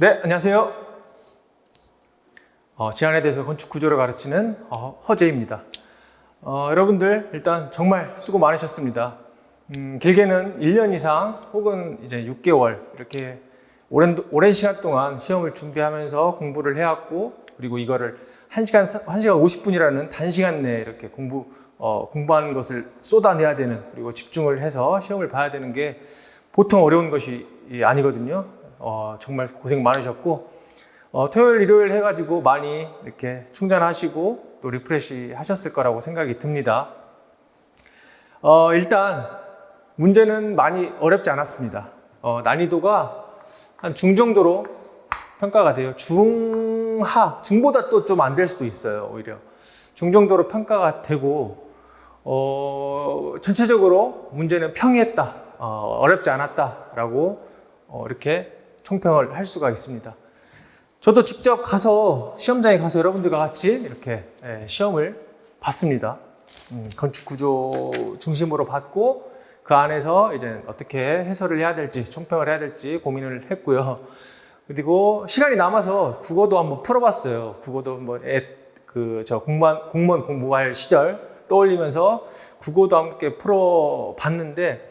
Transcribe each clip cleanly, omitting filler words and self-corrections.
네, 안녕하세요. 지안에 대해서 건축 구조를 가르치는 허재입니다. 여러분들 일단 정말 수고 많으셨습니다. 길게는 1년 이상 혹은 이제 6개월 이렇게 오랜 시간 동안 시험을 준비하면서 공부를 해왔고, 그리고 이거를 1시간 50분이라는 단시간 내에 이렇게 공부하는 것을 쏟아내야 되는, 그리고 집중을 해서 시험을 봐야 되는 게 보통 어려운 것이 아니거든요. 정말 고생 많으셨고, 토요일, 일요일 해가지고 많이 이렇게 충전하시고 또 리프레시 하셨을 거라고 생각이 듭니다. 일단 문제는 많이 어렵지 않았습니다. 난이도가 한 중 정도로 평가가 돼요. 중보다 또 좀 안 될 수도 있어요. 오히려 중 정도로 평가가 되고, 전체적으로 문제는 평이했다, 어렵지 않았다라고 이렇게 총평을 할 수가 있습니다. 저도 직접 가서 시험장에 가서 여러분들과 같이 이렇게 시험을 봤습니다. 건축 구조 중심으로 봤고, 그 안에서 이제 어떻게 해설을 해야 될지, 총평을 해야 될지 고민을 했고요. 그리고 시간이 남아서 국어도 한번 풀어봤어요. 국어도 공무원 공부할 시절 떠올리면서 국어도 함께 풀어봤는데,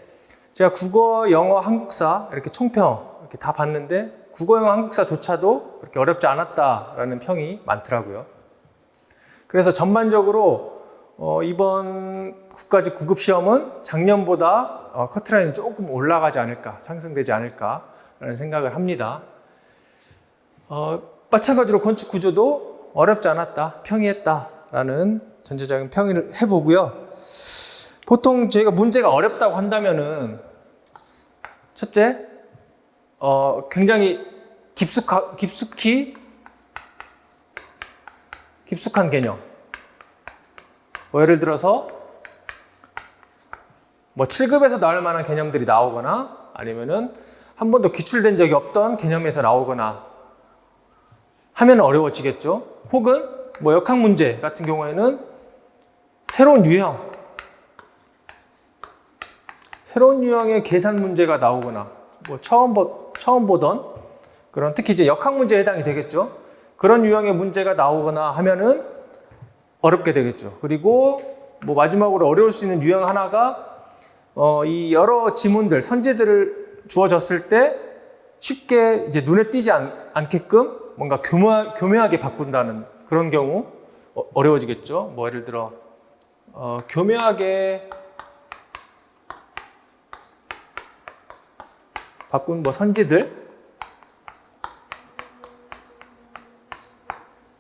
제가 국어, 영어, 한국사 이렇게 총평 이렇게 다 봤는데, 국어, 영어, 한국사조차도 그렇게 어렵지 않았다라는 평이 많더라고요. 그래서 전반적으로 이번 국가직 9급 시험은 작년보다 커트라인이 조금 올라가지 않을까, 상승되지 않을까라는 생각을 합니다. 마찬가지로 건축 구조도 어렵지 않았다, 평이했다라는 전체적인 평을 해보고요. 보통 저희가 문제가 어렵다고 한다면은, 첫째, 굉장히 깊숙한 개념. 예를 들어서 7급에서 나올 만한 개념들이 나오거나, 아니면은 한 번도 기출된 적이 없던 개념에서 나오거나 하면 어려워지겠죠. 혹은 역학 문제 같은 경우에는 새로운 유형의 계산 문제가 나오거나, 처음 보던 그런, 특히 이제 역학 문제에 해당이 되겠죠. 그런 유형의 문제가 나오거나 하면은 어렵게 되겠죠. 그리고 마지막으로 어려울 수 있는 유형 하나가, 이 여러 지문들, 선지들을 주어졌을 때 쉽게 이제 눈에 띄지 않게끔 뭔가 교묘하게 바꾼다는 그런 경우 어려워지겠죠. 예를 들어 교묘하게 바꾼 선지들,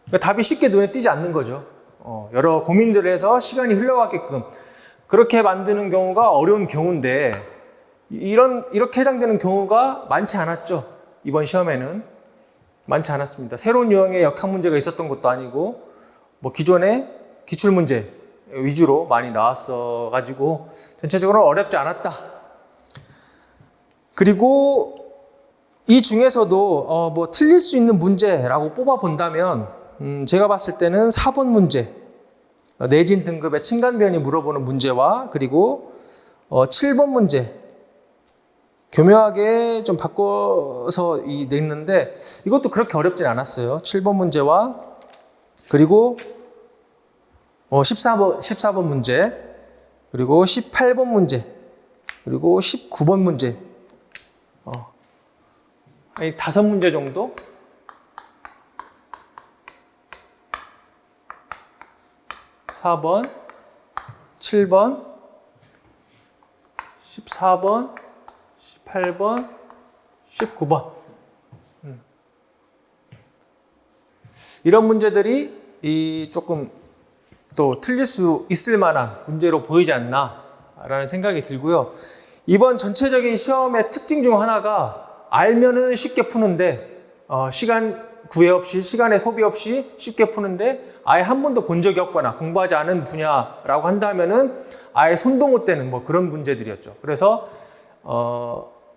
그러니까 답이 쉽게 눈에 띄지 않는 거죠. 여러 고민들을 해서 시간이 흘러가게끔 그렇게 만드는 경우가 어려운 경우인데, 이렇게 해당되는 경우가 많지 않았죠. 이번 시험에는 많지 않았습니다. 새로운 유형의 역학 문제가 있었던 것도 아니고, 기존의 기출 문제 위주로 많이 나왔어 가지고 전체적으로 어렵지 않았다. 그리고 이 중에서도 틀릴 수 있는 문제라고 뽑아 본다면, 제가 봤을 때는 4번 문제, 내진 등급의 층간변이 물어보는 문제와, 그리고 7번 문제, 교묘하게 좀 바꿔서 냈는데 이것도 그렇게 어렵진 않았어요. 7번 문제와, 그리고 14번 문제, 그리고 18번 문제, 그리고 19번 문제, 한 5문제 정도? 4번, 7번, 14번, 18번, 19번. 이런 문제들이 조금 또 틀릴 수 있을 만한 문제로 보이지 않나라는 생각이 들고요. 이번 전체적인 시험의 특징 중 하나가, 알면은 쉽게 푸는데, 시간 구애 없이, 시간의 소비 없이 쉽게 푸는데, 아예 한 번도 본 적이 없거나 공부하지 않은 분야라고 한다면은 아예 손도 못 대는 그런 문제들이었죠. 그래서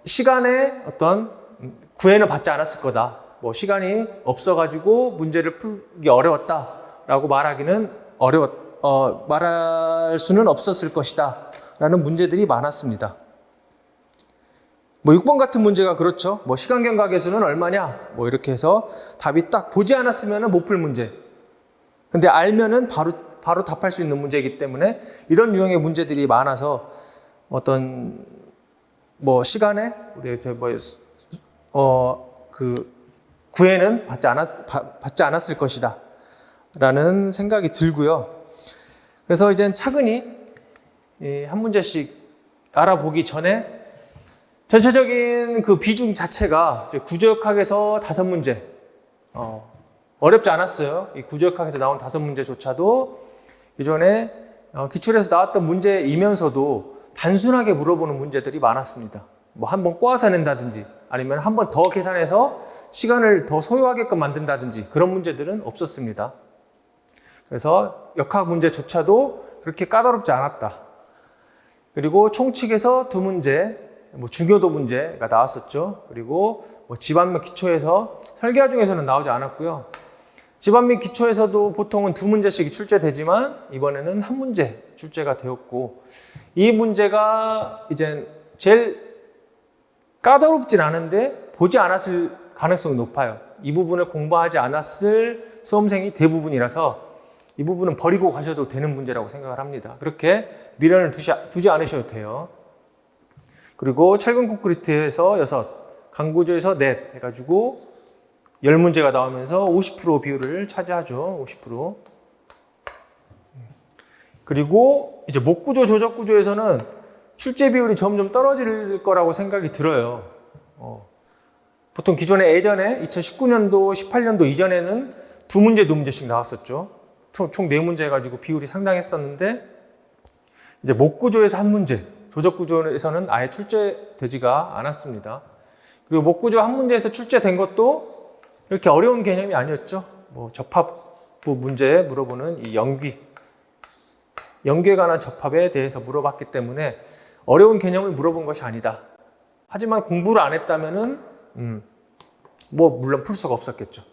시간의 어떤 구애는 받지 않았을 거다. 시간이 없어가지고 문제를 풀기 어려웠다라고 말할 수는 없었을 것이다 라는 문제들이 많았습니다. 뭐 6번 같은 문제가 그렇죠. 뭐 시간경과 계수는 얼마냐? 뭐 이렇게 해서 답이 딱 보지 않았으면 못 풀 문제. 근데 알면은 바로 답할 수 있는 문제이기 때문에 이런 유형의 문제들이 많아서 어떤 뭐 시간에 우리 그 구애는 받지 않았을 것이다 라는 생각이 들고요. 그래서 이제 차근히 한 문제씩 알아보기 전에 전체적인 그 비중 자체가 구조역학에서 5문제 어렵지 않았어요. 이 구조역학에서 나온 5문제조차도 기존에 기출에서 나왔던 문제이면서도 단순하게 물어보는 문제들이 많았습니다. 뭐 한 번 꼬아서 낸다든지 아니면 한 번 더 계산해서 시간을 더 소요하게끔 만든다든지 그런 문제들은 없었습니다. 그래서 역학 문제조차도 그렇게 까다롭지 않았다. 그리고 총칙에서 2문제, 뭐 중요도 문제가 나왔었죠. 그리고 뭐 집안 및 기초에서 설계화 중에서는 나오지 않았고요. 집안 및 기초에서도 보통은 2문제씩 출제되지만 이번에는 1문제 출제가 되었고 이 문제가 이제 제일 까다롭진 않은데 보지 않았을 가능성이 높아요. 이 부분을 공부하지 않았을 수험생이 대부분이라서 이 부분은 버리고 가셔도 되는 문제라고 생각을 합니다. 그렇게 미련을 두지 않으셔도 돼요. 그리고 철근 콘크리트에서 6, 강구조에서 4 해가지고 10문제가 나오면서 50% 비율을 차지하죠. 50%. 그리고 이제 목구조, 조적구조에서는 출제 비율이 점점 떨어질 거라고 생각이 들어요. 보통 기존에 예전에 2019년도, 18년도 이전에는 2문제씩 나왔었죠. 총 4문제 해가지고 비율이 상당했었는데 이제 목구조에서 1문제, 조적구조에서는 아예 출제되지가 않았습니다. 그리고 목구조 1문제에서 출제된 것도 그렇게 어려운 개념이 아니었죠. 뭐 접합부 문제에 물어보는 이 연기에 관한 접합에 대해서 물어봤기 때문에 어려운 개념을 물어본 것이 아니다. 하지만 공부를 안 했다면은 뭐 물론 풀 수가 없었겠죠.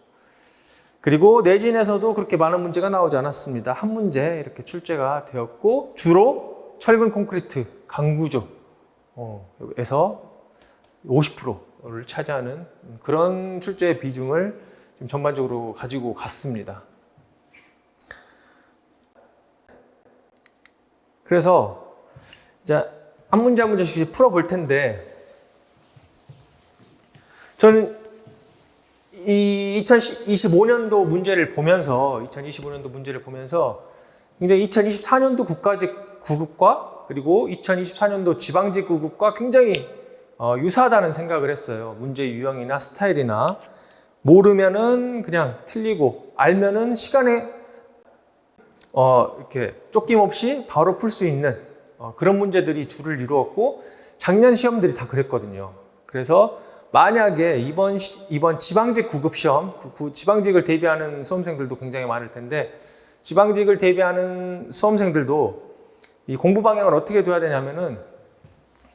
그리고 내신에서도 그렇게 많은 문제가 나오지 않았습니다. 1문제 이렇게 출제가 되었고 주로 철근 콘크리트, 강구조에서 50%를 차지하는 그런 출제의 비중을 지금 전반적으로 가지고 갔습니다. 그래서 이제 한 문제 한 문제씩 풀어볼 텐데 저는 이 2025년도 문제를 보면서 굉장히 2024년도 국가직 구급과 그리고 2024년도 지방직 구급과 굉장히 유사하다는 생각을 했어요. 문제 유형이나 스타일이나 모르면은 그냥 틀리고 알면은 시간에 이렇게 쫓김 없이 바로 풀 수 있는 그런 문제들이 주를 이루었고 작년 시험들이 다 그랬거든요. 그래서 만약에 이번 지방직 구급 시험, 지방직을 대비하는 수험생들도 굉장히 많을 텐데 지방직을 대비하는 수험생들도 이 공부 방향을 어떻게 둬야 되냐면은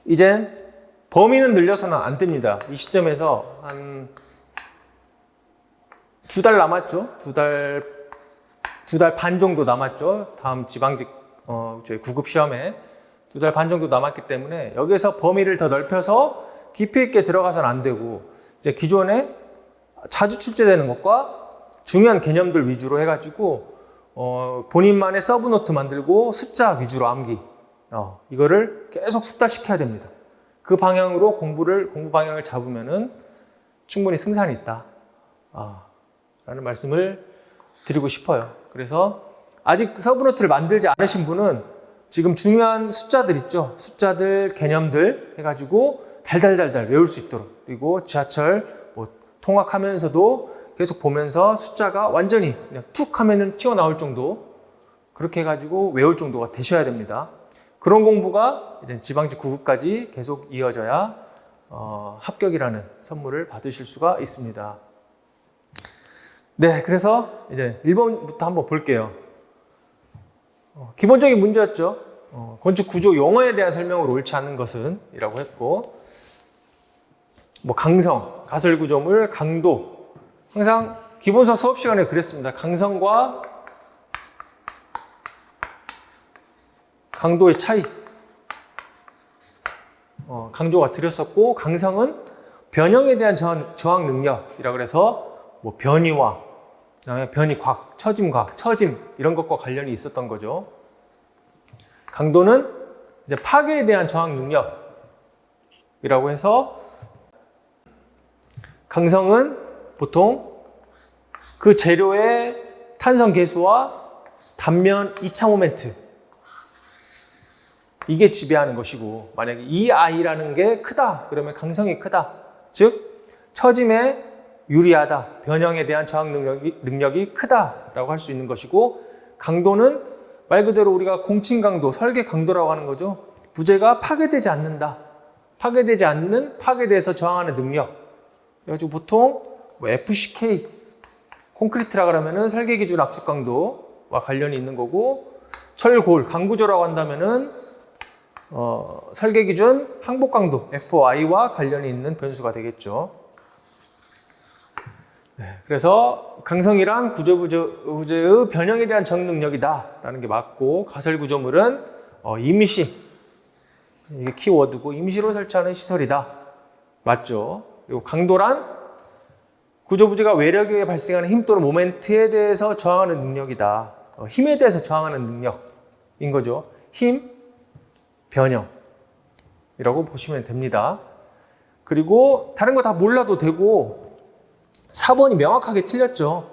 이젠 범위는 늘려서는 안 됩니다. 이 시점에서 한 2달 남았죠. 2달 반 정도 남았죠. 다음 지방직 저희 구급 시험에 2달 반 정도 남았기 때문에 여기서 범위를 더 넓혀서 깊이 있게 들어가서는 안 되고 이제 기존에 자주 출제되는 것과 중요한 개념들 위주로 해가지고 본인만의 서브노트 만들고 숫자 위주로 암기 이거를 계속 숙달시켜야 됩니다. 그 방향으로 공부 방향을 잡으면은 충분히 승산이 있다 라는 말씀을 드리고 싶어요. 그래서 아직 서브노트를 만들지 않으신 분은 지금 중요한 숫자들 있죠. 숫자들, 개념들 해가지고 달달달달 외울 수 있도록 그리고 지하철 뭐 통학하면서도 계속 보면서 숫자가 완전히 그냥 툭 하면은 튀어나올 정도 그렇게 해가지고 외울 정도가 되셔야 됩니다. 그런 공부가 이제 지방직 9급까지 계속 이어져야 합격이라는 선물을 받으실 수가 있습니다. 네, 그래서 이제 1번부터 한번 볼게요. 기본적인 문제였죠. 건축 구조 용어에 대한 설명으로 옳지 않은 것은 이라고 했고 뭐 강성, 가설 구조물, 강도 항상 기본서 수업 시간에 그랬습니다. 강성과 강도의 차이 강조가 드렸었고, 강성은 변형에 대한 저항 능력이라 그래서 뭐 변이와 그다음에 변이곽, 처짐곽, 처짐 이런 것과 관련이 있었던 거죠. 강도는 이제 파괴에 대한 저항 능력이라고 해서 강성은 보통 그 재료의 탄성 계수와 단면 2차 모멘트 이게 지배하는 것이고, 만약에 이 I라는 게 크다 그러면 강성이 크다, 즉 처짐에 유리하다, 변형에 대한 저항 능력이 크다라고 할 수 있는 것이고, 강도는 말 그대로 우리가 공칭 강도, 설계 강도라고 하는 거죠. 부재가 파괴되지 않는다, 파괴되지 않는, 파괴돼서 저항하는 능력. 그래가지고 보통 뭐 FCK 콘크리트라 그러면은 설계 기준 압축 강도와 관련이 있는 거고, 철골 강구조라고 한다면은 설계 기준 항복 강도 FOI와 관련이 있는 변수가 되겠죠. 네, 그래서 강성이란 구조부재의 변형에 대한 저항 능력이다 라는 게 맞고, 가설 구조물은 임시, 이게 키워드고 임시로 설치하는 시설이다, 맞죠. 그리고 강도란 구조부재가 외력에 발생하는 힘 또는 모멘트에 대해서 저항하는 능력이다. 힘에 대해서 저항하는 능력인 거죠. 힘, 변형이라고 보시면 됩니다. 그리고 다른 거 다 몰라도 되고, 4번이 명확하게 틀렸죠.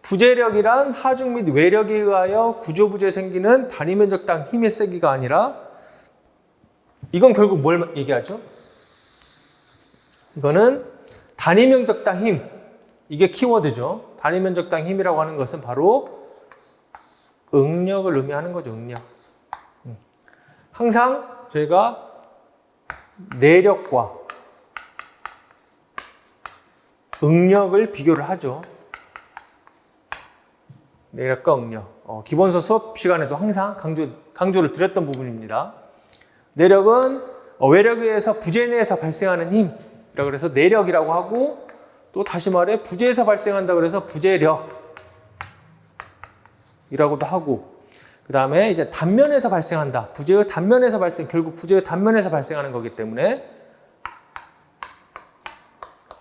부재력이란 하중 및 외력에 의하여 구조부재에 생기는 단위 면적당 힘의 세기가 아니라, 이건 결국 뭘 얘기하죠? 이거는 단위 면적당 힘, 이게 키워드죠. 단위 면적당 힘이라고 하는 것은 바로 응력을 의미하는 거죠. 응력. 항상 저희가 내력과 응력을 비교를 하죠. 내력과 응력. 기본서 수업 시간에도 항상 강조를 드렸던 부분입니다. 내력은 외력에 의해서 부재 내에서 발생하는 힘이라고 그래서 내력이라고 하고, 또 다시 말해 부재에서 발생한다 그래서 부재력이라고도 하고, 그 다음에 이제 단면에서 발생한다. 부재의 단면에서 결국 부재의 단면에서 발생하는 거기 때문에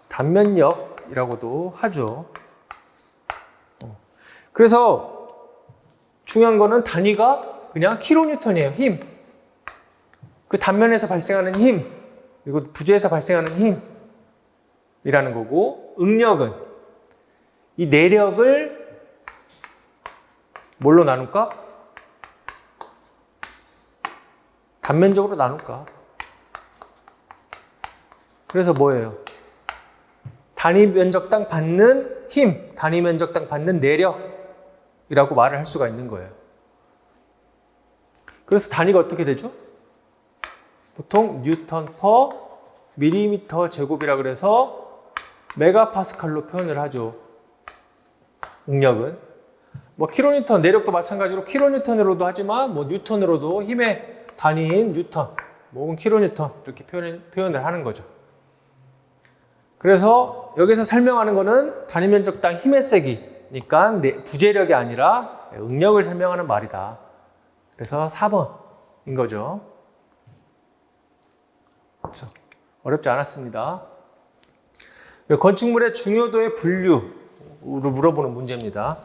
단면력이라고도 하죠. 그래서 중요한 거는 단위가 그냥 킬로뉴턴이에요. 힘. 그 단면에서 발생하는 힘, 그리고 부재에서 발생하는 힘이라는 거고, 응력은 이 내력을 뭘로 나눌까? 단면적으로 나눌까? 그래서 뭐예요? 단위 면적당 받는 힘, 단위 면적당 받는 내력이라고 말을 할 수가 있는 거예요. 그래서 단위가 어떻게 되죠? 보통 뉴턴 퍼 밀리미터 제곱이라 그래서 메가파스칼로 표현을 하죠. 응력은 뭐 킬로뉴턴, 내력도 마찬가지로 킬로뉴턴으로도 하지만 뭐 뉴턴으로도 힘의 단위인 뉴턴, 혹은 킬로뉴턴 이렇게 표현을 하는 거죠. 그래서 여기서 설명하는 거는 단위 면적당 힘의 세기니까 부재력이 아니라 응력을 설명하는 말이다. 그래서 4번인 거죠. 그렇죠. 어렵지 않았습니다. 건축물의 중요도의 분류로 물어보는 문제입니다.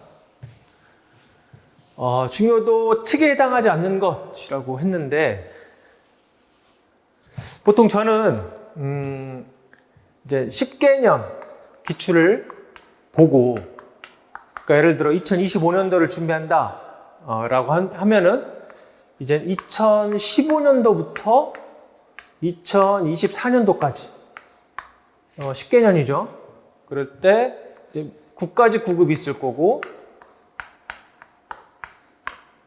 중요도 특에 해당하지 않는 것이라고 했는데, 보통 저는 이제 10개년 기출을 보고, 그러니까 예를 들어 2025년도를 준비한다 라고 하면은 이제 2015년도부터 2024년도까지 10개년이죠. 그럴 때 이제 국가직 구급이 있을 거고,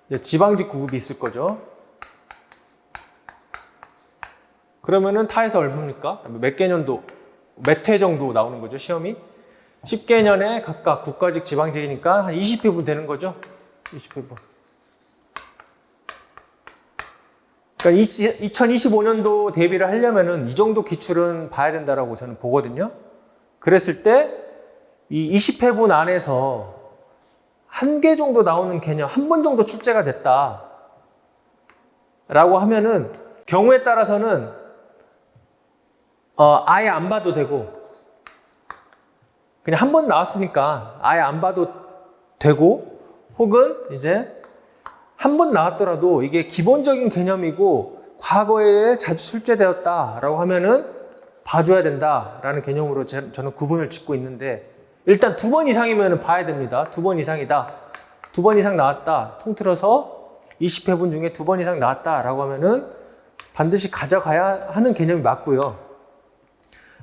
이제 지방직 구급이 있을 거죠. 그러면은 타에서 얼마입니까? 몇 개년도, 몇 회 정도 나오는 거죠, 시험이? 10개년에 각각 국가직, 지방직이니까 한 20회분 되는 거죠. 20회분. 그러니까 2025년도 대비를 하려면은 이 정도 기출은 봐야 된다라고 저는 보거든요. 그랬을 때 이 20회분 안에서 한 개 정도 나오는 개념, 한 번 정도 출제가 됐다 라고 하면은 경우에 따라서는 아예 안 봐도 되고, 그냥 한 번 나왔으니까 아예 안 봐도 되고, 혹은 이제 한 번 나왔더라도 이게 기본적인 개념이고 과거에 자주 출제되었다라고 하면은 봐줘야 된다라는 개념으로 저는 구분을 짓고 있는데, 일단 2번 이상이면 봐야 됩니다. 2번 이상이다. 2번 이상 나왔다. 통틀어서 20회분 중에 2번 이상 나왔다라고 하면은 반드시 가져가야 하는 개념이 맞고요.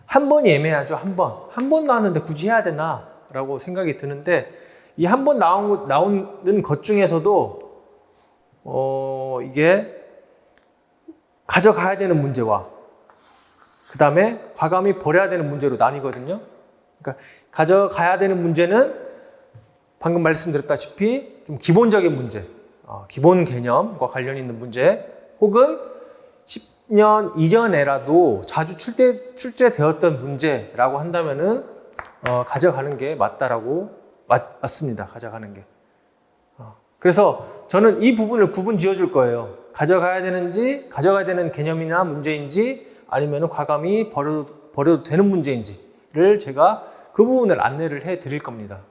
한 번이 애매하죠. 한 번 나왔는데 굳이 해야 되나? 라고 생각이 드는데, 이 한 번 나오는 것 중에서도 이게 가져가야 되는 문제와 그 다음에 과감히 버려야 되는 문제로 나뉘거든요. 그러니까 가져가야 되는 문제는 방금 말씀드렸다시피 좀 기본적인 문제, 기본 개념과 관련 있는 문제, 혹은 10년 이전에라도 자주 출제되었던 문제라고 한다면은 가져가는 게 맞습니다. 가져가는 게. 그래서 저는 이 부분을 구분 지어줄 거예요. 가져가야 되는 개념이나 문제인지, 아니면 과감히 버려도 되는 문제인지를 제가 그 부분을 안내를 해 드릴 겁니다.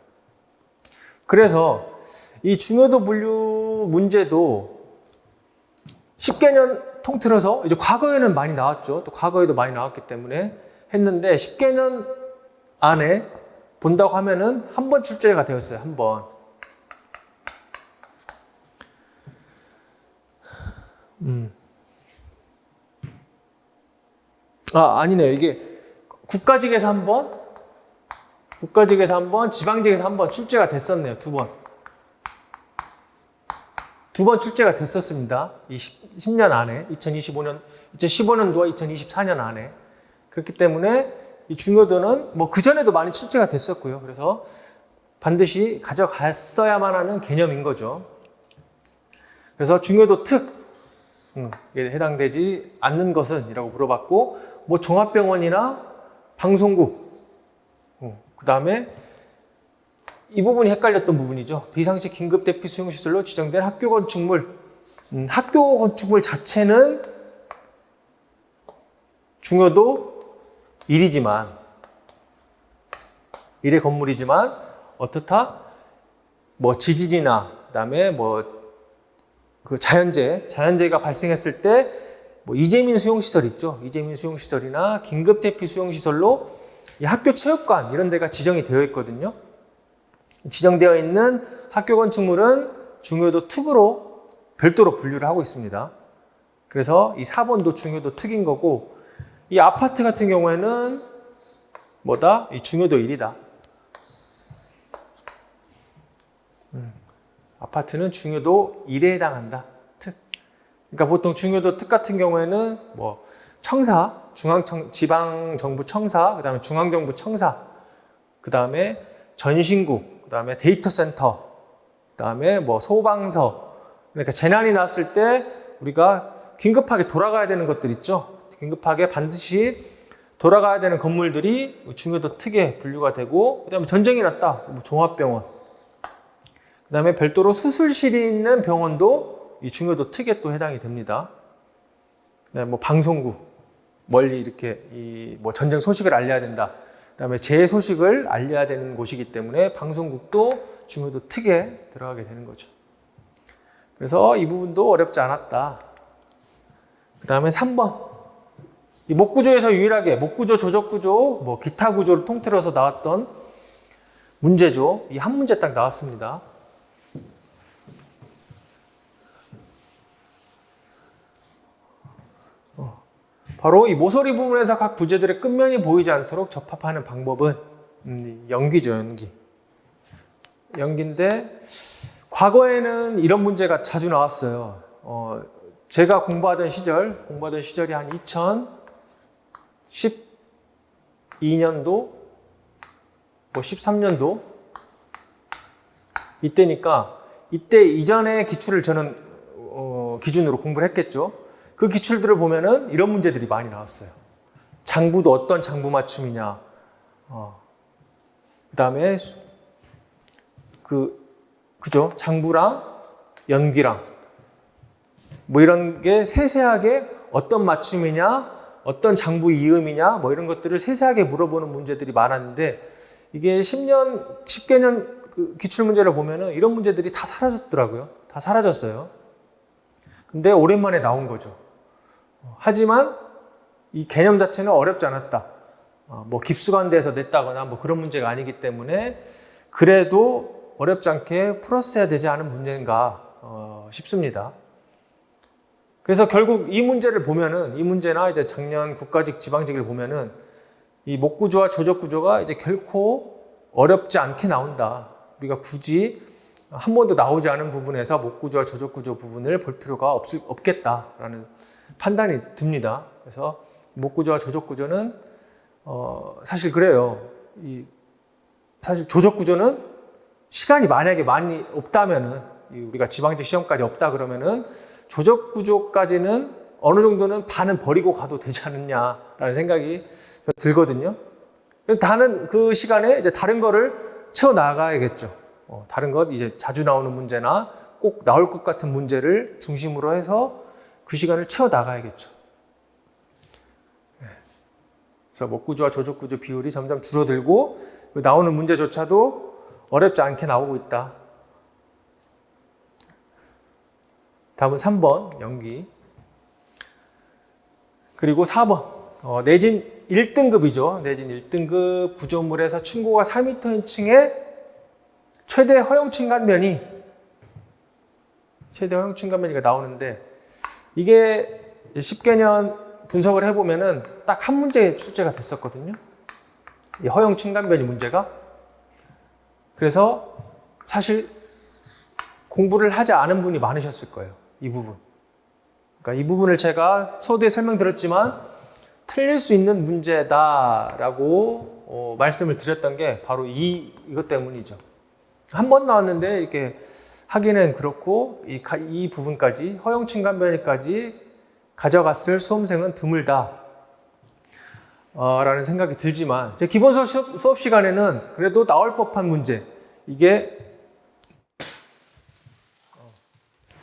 그래서 이 중요도 분류 문제도 10개년 통틀어서 이제 과거에는 많이 나왔죠. 또 과거에도 많이 나왔기 때문에 했는데, 10개년 안에 본다고 하면은 한 번 출제가 되었어요. 한 번. 아니네요. 이게 국가직에서 한 번, 지방직에서 한 번 출제가 됐었네요. 2번. 2번 출제가 됐었습니다. 이 10년 안에, 2015년도와 2024년 안에. 그렇기 때문에 이 중요도는 뭐 그전에도 많이 출제가 됐었고요. 그래서 반드시 가져갔어야만 하는 개념인 거죠. 그래서 중요도 특, 해당되지 않는 것은? 이라고 물어봤고, 뭐 종합병원이나 방송국, 그 다음에 이 부분이 헷갈렸던 부분이죠. 비상시 긴급대피 수용시설로 지정된 학교 건축물. 학교 건축물 자체는 중요도 1이지만, 1의 건물이지만, 어떻다? 뭐 지진이나, 그 다음에 뭐 그 자연재해가 발생했을 때, 뭐 이재민 수용시설 있죠. 이재민 수용시설이나 긴급대피 수용시설로 이 학교 체육관 이런 데가 지정이 되어 있거든요. 지정되어 있는 학교 건축물은 중요도 특으로 별도로 분류를 하고 있습니다. 그래서 이 4번도 중요도 특인 거고, 이 아파트 같은 경우에는 뭐다? 이 중요도 1이다. 아파트는 중요도 1에 해당한다. 특. 그러니까 보통 중요도 특 같은 경우에는 뭐 청사, 지방정부 청사, 그 다음에 중앙정부 청사, 그 다음에 전신국, 그 다음에 데이터 센터, 그 다음에 뭐 소방서. 그러니까 재난이 났을 때 우리가 긴급하게 돌아가야 되는 것들 있죠. 긴급하게 반드시 돌아가야 되는 건물들이 중요도 특에 분류가 되고, 그 다음에 전쟁이 났다. 뭐 종합병원. 그 다음에 별도로 수술실이 있는 병원도 이 중요도 특에 또 해당이 됩니다. 그다음에 뭐 방송국, 멀리 이렇게 뭐 전쟁 소식을 알려야 된다. 그 다음에 재해 소식을 알려야 되는 곳이기 때문에 방송국도 중요도 특에 들어가게 되는 거죠. 그래서 이 부분도 어렵지 않았다. 그 다음에 3번. 이 목구조에서 유일하게 목구조, 조적구조, 뭐 기타 구조를 통틀어서 나왔던 문제죠. 이 한 문제 딱 나왔습니다. 바로 이 모서리 부분에서 각 부재들의 끝면이 보이지 않도록 접합하는 방법은 연기죠, 연기. 연기인데 과거에는 이런 문제가 자주 나왔어요. 제가 공부하던 시절이 한 2012년도, 뭐 13년도 이때니까, 이때 이전의 기출을 저는 기준으로 공부를 했겠죠. 그 기출들을 보면은 이런 문제들이 많이 나왔어요. 장부도 어떤 장부 맞춤이냐, 그 다음에 그죠? 장부랑 연기랑 뭐 이런 게 세세하게 어떤 맞춤이냐, 어떤 장부 이음이냐 뭐 이런 것들을 세세하게 물어보는 문제들이 많았는데 이게 10개년 그 기출문제를 보면은 이런 문제들이 다 사라졌더라고요. 다 사라졌어요. 근데 오랜만에 나온 거죠. 하지만 이 개념 자체는 어렵지 않았다. 뭐 깊숙한 데서 냈다거나 뭐 그런 문제가 아니기 때문에 그래도 어렵지 않게 풀었어야 되지 않은 문제인가 싶습니다. 그래서 결국 이 문제를 보면은 이 문제나 이제 작년 국가직 지방직을 보면은 이 목구조와 조적구조가 이제 결코 어렵지 않게 나온다. 우리가 굳이 한 번도 나오지 않은 부분에서 목구조와 조적구조 부분을 볼 필요가 없겠다라는 판단이 듭니다. 그래서 목구조와 조적구조는 사실 그래요. 사실 조적구조는 시간이 만약에 많이 없다면은 우리가 지방직 시험까지 없다 그러면은 조적구조까지는 어느 정도는 반은 버리고 가도 되지 않느냐라는 생각이 들거든요. 그래서 다는 그 시간에 이제 다른 거를 채워 나가야겠죠. 다른 것 이제 자주 나오는 문제나 꼭 나올 것 같은 문제를 중심으로 해서 그 시간을 채워 나가야겠죠. 그래서 목구조와 조적구조 비율이 점점 줄어들고 나오는 문제조차도 어렵지 않게 나오고 있다. 다음은 3번 연기. 그리고 4번 내진 1등급이죠. 내진 1등급 구조물에서 층고가 4m인 최대 허용 층간면이 가 나오는데 이게 10개년 분석을 해보면은 딱 한 문제 출제가 됐었거든요. 이 허용 층간면이 문제가. 그래서 사실 공부를 하지 않은 분이 많으셨을 거예요. 이 부분. 그러니까 이 부분을 제가 서두에 설명드렸지만 틀릴 수 있는 문제다라고 말씀을 드렸던 게 바로 이것 때문이죠. 한 번 나왔는데 이렇게 하기는 그렇고 이 부분까지 허용 층간변이까지 가져갔을 수험생은 드물다 라는 생각이 들지만 제 기본 수업 시간에는 그래도 나올 법한 문제 이게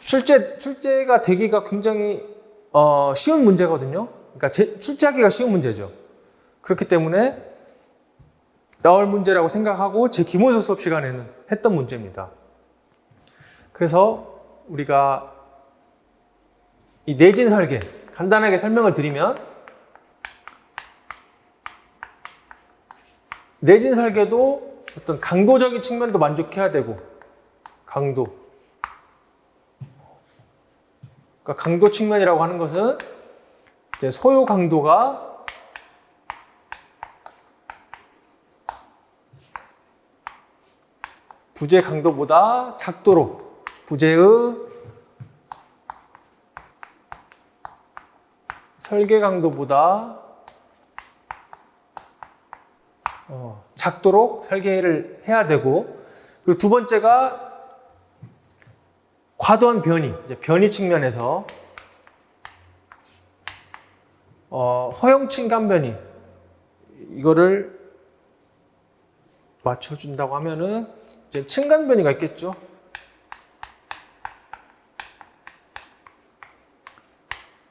출제가 되기가 굉장히 쉬운 문제거든요. 그러니까 출제하기가 쉬운 문제죠. 그렇기 때문에 나올 문제라고 생각하고 제 기본서 수업 시간에는 했던 문제입니다. 그래서 우리가 이 내진 설계 간단하게 설명을 드리면 내진 설계도 어떤 강도적인 측면도 만족해야 되고 강도. 그러니까 강도 측면이라고 하는 것은 이제 소요 강도가 부재 강도보다 작도록 부재의 설계 강도보다 작도록 설계를 해야 되고 그리고 두 번째가 과도한 변이, 이제 변이 측면에서 허용 층간 변이 이거를 맞춰준다고 하면은 이제 층간 변이가 있겠죠.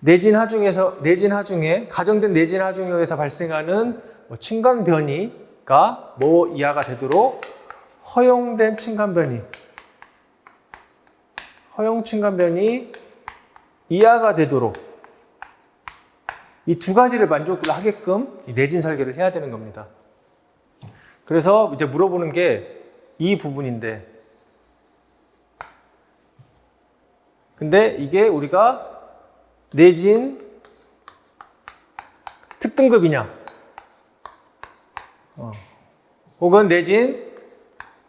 내진 하중에 가정된 내진 하중에 의해서 발생하는 층간 변이가 뭐 이하가 되도록 허용된 층간 변이, 허용 층간 변이 이하가 되도록 이 두 가지를 만족을 하게끔 이 내진 설계를 해야 되는 겁니다. 그래서 이제 물어보는 게 이 부분인데, 근데 이게 우리가 내진 특등급이냐, 혹은 내진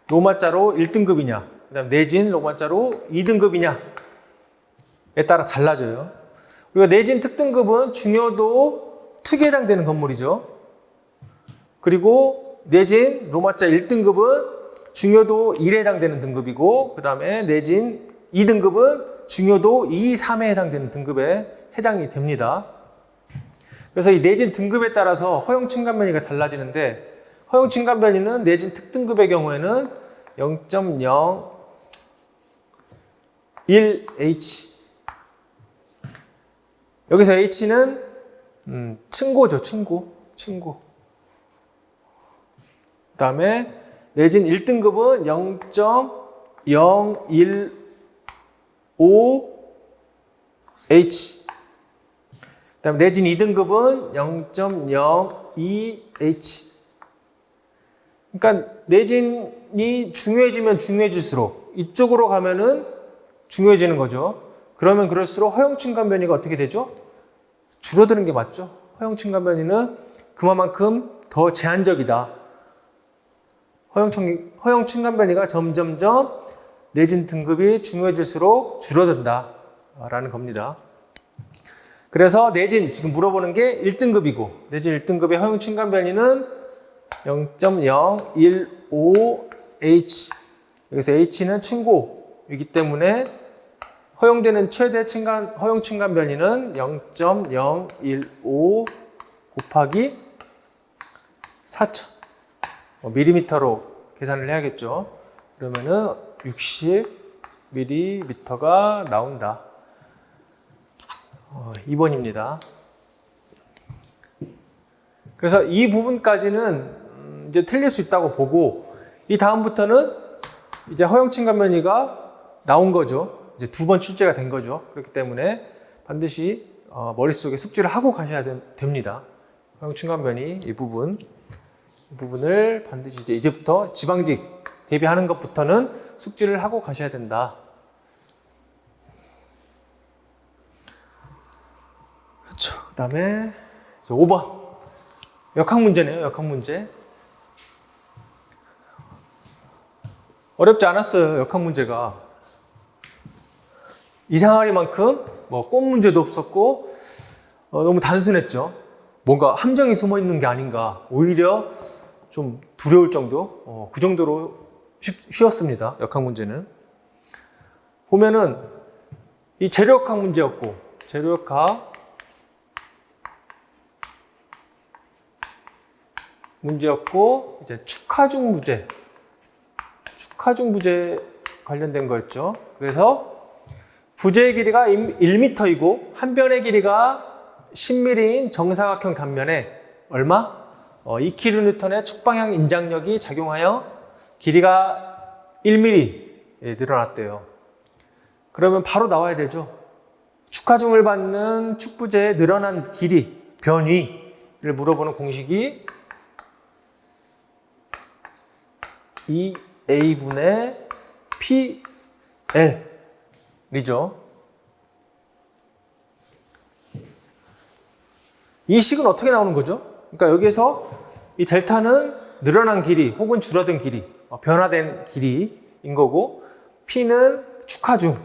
로마자로 1등급이냐, 그 다음 내진 로마자로 2등급이냐에 따라 달라져요. 우리가 내진 특등급은 중요도 특에 해당되는 건물이죠. 그리고 내진 로마자 1등급은 중요도 1에 해당되는 등급이고, 그 다음에 내진 2등급은 중요도 2, 3에 해당되는 등급에 해당이 됩니다. 그래서 이 내진 등급에 따라서 허용 층간변이가 달라지는데, 허용 층간변이는 내진 특등급의 경우에는 0.01H. 여기서 H는 층고죠, 층고. 그 다음에 내진 1등급은 0.015H. 그 다음에 내진 2등급은 0.02H. 그러니까 내진이 중요해지면 중요해질수록 이쪽으로 가면은 중요해지는 거죠. 그러면 그럴수록 허용층간 변이가 어떻게 되죠? 줄어드는 게 맞죠. 허용층간 변이는 그만큼 더 제한적이다. 허용층간 변이가 점점점 내진 등급이 중요해질수록 줄어든다 라는 겁니다. 그래서 내진 지금 물어보는 게 1등급이고 내진 1등급의 허용층간 변이는 0.015H. 여기서 H는 층고이기 때문에 허용되는 최대 허용층간 변이는 0.015 곱하기 4,000 밀리미터로 계산을 해야겠죠. 그러면은 60mm가 나온다. 2번입니다. 그래서 이 부분까지는 이제 틀릴 수 있다고 보고 이 다음부터는 이제 허용층간 변이가 나온 거죠. 이제 2번 출제가 된 거죠. 그렇기 때문에 반드시 머릿속에 숙지를 하고 가셔야 됩니다. 허용층간 변이 이 부분을 반드시 이제부터 지방직 대비하는 것부터는 숙지를 하고 가셔야 된다. 그렇죠. 그 다음에 5번. 역학 문제네요. 역학 문제. 어렵지 않았어요. 역학 문제가. 이상하리만큼 꽃 문제도 없었고 너무 단순했죠. 뭔가 함정이 숨어 있는 게 아닌가. 오히려 좀 두려울 정도. 그 정도로 쉬웠습니다. 역학 문제는. 보면은 이 재료역학 문제였고 재료역학 문제였고 이제 축하중 부재 관련된 거였죠. 그래서 부재의 길이가 1m이고 한 변의 길이가 10mm인 정사각형 단면에 얼마? 2kN의 축방향 인장력이 작용하여 길이가 1mm에 늘어났대요. 그러면 바로 나와야 되죠. 축하중을 받는 축부재의 늘어난 길이, 변위를 물어보는 공식이 2A분의 PL이죠. 이 식은 어떻게 나오는 거죠? 그러니까 여기에서 이 델타는 늘어난 길이 혹은 줄어든 길이, 변화된 길이인 거고 P는 축하중,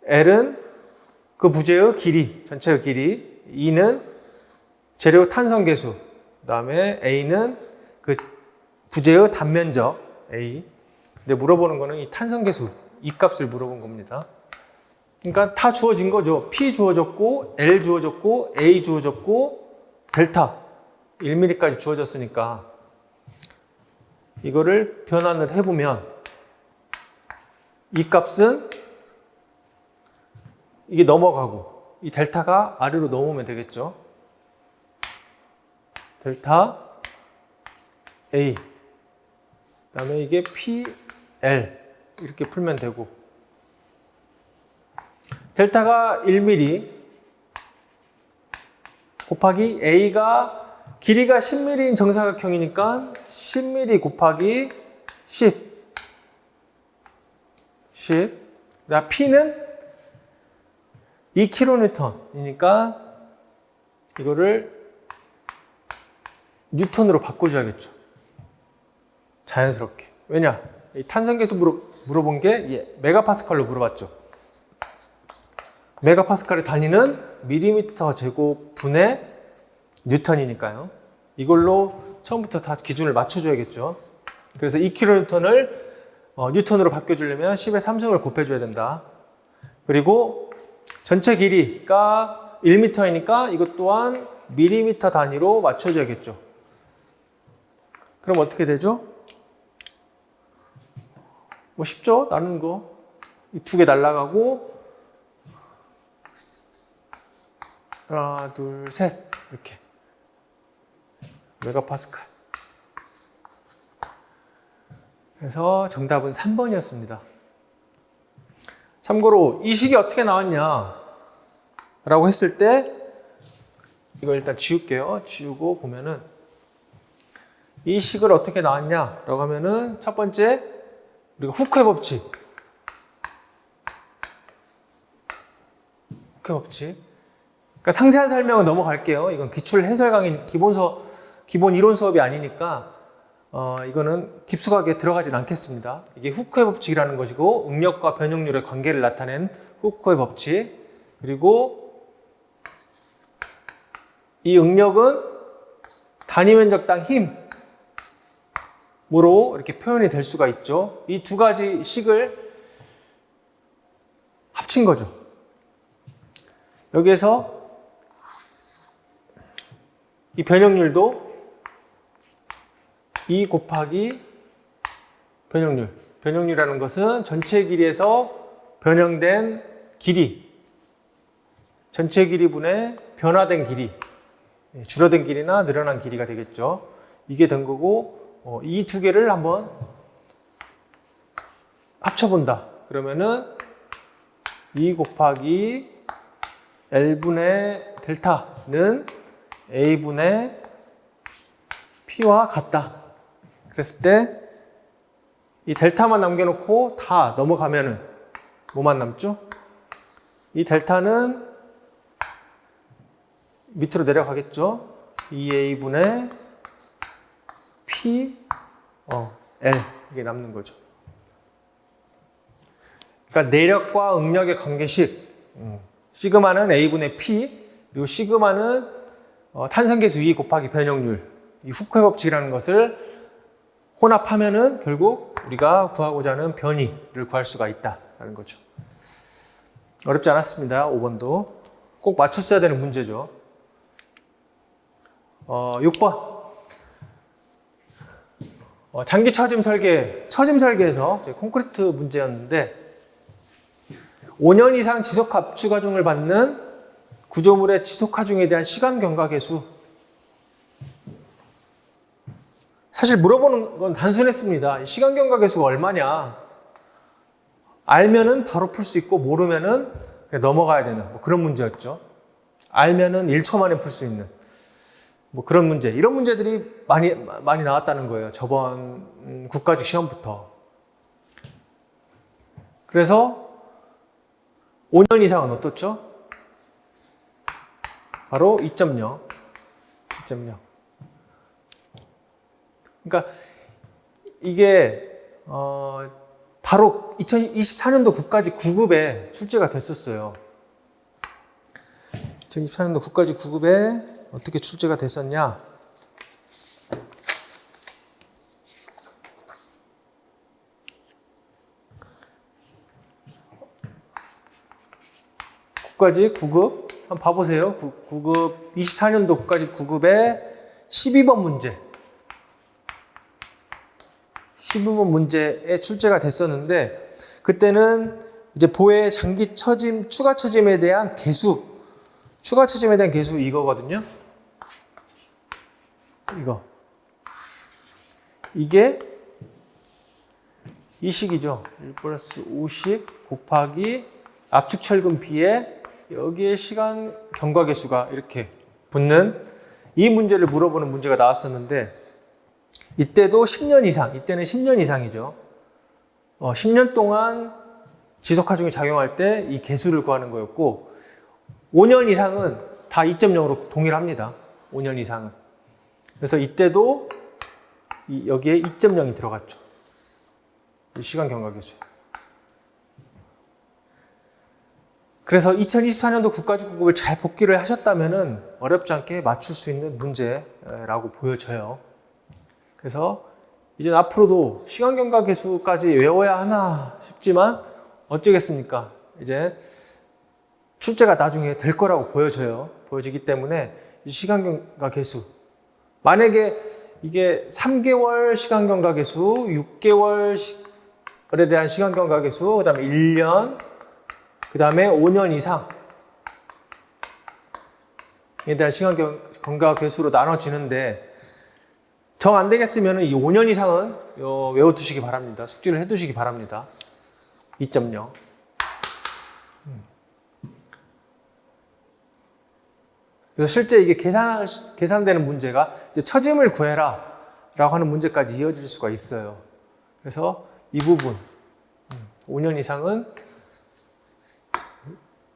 L은 그 부재의 길이, 전체의 길이, E는 재료 탄성계수, 그 다음에 A는 그 부재의 단면적 A. 근데 물어보는 거는 이 탄성계수, 이 값을 물어본 겁니다. 그러니까 다 주어진 거죠. P 주어졌고, L 주어졌고, A 주어졌고, 델타 1mm까지 주어졌으니까 이거를 변환을 해보면 이 값은 이게 넘어가고 이 델타가 아래로 넘어오면 되겠죠. 델타 A 그 다음에 이게 PL 이렇게 풀면 되고 델타가 1mm 곱하기 A가 길이가 10mm인 정사각형이니까 10mm 곱하기 10 그다음 P는 2kN이니까 이거를 뉴턴으로 바꿔줘야겠죠. 자연스럽게. 왜냐? 이 탄성계수 물어본 게 메가파스칼로 물어봤죠. 메가파스칼의 단위는 밀리미터 제곱분의 뉴턴이니까요. 이걸로 처음부터 다 기준을 맞춰줘야겠죠. 그래서 2kN을 뉴턴으로 바꿔주려면 10의 3승을 곱해줘야 된다. 그리고 전체 길이가 1m이니까 이것 또한 밀리미터 단위로 맞춰줘야겠죠. 그럼 어떻게 되죠? 뭐 쉽죠? 나누는 거. 이 두 개 날라가고 하나, 둘, 셋. 이렇게 메가파스칼. 그래서 정답은 3번이었습니다. 참고로 이 식이 어떻게 나왔냐 라고 했을 때 이거 일단 지울게요. 지우고 보면은 이 식을 어떻게 나왔냐 라고 하면은 첫 번째 우리가 후크의 법칙. 후크의 법칙. 그러니까 상세한 설명은 넘어갈게요. 이건 기출 해설 강의 기본 이론 수업이 아니니까 이거는 깊숙하게 들어가진 않겠습니다. 이게 후크의 법칙이라는 것이고 응력과 변형률의 관계를 나타낸 후크의 법칙. 그리고 이 응력은 단위 면적당 힘으로 이렇게 표현이 될 수가 있죠. 이 두 가지 식을 합친 거죠. 여기에서 이 변형률도 2 곱하기 변형률. 변형률이라는 것은 전체 길이에서 변형된 길이. 전체 길이분의 변화된 길이. 줄어든 길이나 늘어난 길이가 되겠죠. 이게 된 거고, 이 두 개를 한번 합쳐본다. 그러면은 2 곱하기 L분의 델타는 A분의 P와 같다. 그랬을 때 이 델타만 남겨놓고 다 넘어가면은 뭐만 남죠? 이 델타는 밑으로 내려가겠죠? 2A분의 P, L 이게 남는 거죠. 그러니까 내력과 응력의 관계식 시그마는 A분의 P 그리고 시그마는 탄성계수 2 곱하기 변형률 이 후크의 법칙이라는 것을 혼합하면은 결국 우리가 구하고자 하는 변위를 구할 수가 있다라는 거죠. 어렵지 않았습니다. 5번도 꼭 맞췄어야 되는 문제죠. 6번 장기 처짐 설계에서 콘크리트 문제였는데 5년 이상 지속 압축 하중을 받는 구조물의 지속 하중에 대한 시간 경과 계수. 사실 물어보는 건 단순했습니다. 시간 경과 계수가 얼마냐? 알면은 바로 풀 수 있고 모르면은 그냥 넘어가야 되는 뭐 그런 문제였죠. 알면은 1초 만에 풀 수 있는 뭐 그런 문제. 이런 문제들이 많이 나왔다는 거예요. 저번 국가직 시험부터. 그래서 5년 이상은 어떻죠? 바로 2.0. 2.0. 그러니까 이게 바로 2024년도 국가직 9급에 출제가 됐었어요. 2024년도 국가직 9급에 어떻게 출제가 됐었냐? 국가직 9급 한번 봐보세요. 9급 24년도 국가직 9급에 12번 문제. 12번 문제에 출제가 됐었는데 그때는 이제 보의 장기 처짐, 추가 처짐에 대한 개수, 추가 처짐에 대한 개수 이거거든요. 이게 이 식이죠. 1 플러스 50 곱하기 압축 철근 B에 여기에 시간 경과 계수가 이렇게 붙는 이 문제를 물어보는 문제가 나왔었는데 이때도 10년 이상, 이때는 10년 이상이죠. 10년 동안 지속하중이 작용할 때 이 개수를 구하는 거였고 5년 이상은 다 2.0으로 동일합니다. 5년 이상은. 그래서 이때도 여기에 2.0이 들어갔죠. 이 시간 경과 계수. 그래서 2024년도 국가직 9급을 잘 복기를 하셨다면은 어렵지 않게 맞출 수 있는 문제라고 보여져요. 그래서 이제 앞으로도 시간 경과 계수까지 외워야 하나 싶지만 어쩌겠습니까? 이제 출제가 나중에 될 거라고 보여지기 때문에 이 시간 경과 계수 만약에 이게 3개월 시간 경과 계수, 6개월에 대한 시간 경과 계수, 그 다음에 1년, 그 다음에 5년 이상 대한 시간경과 개수로 나눠지는데 정 안 되겠으면 이 5년 이상은 외워두시기 바랍니다. 숙지를 해두시기 바랍니다. 2.0. 그래서 실제 이게 계산되는 문제가 이제 처짐을 구해라 라고 하는 문제까지 이어질 수가 있어요. 그래서 이 부분 5년 이상은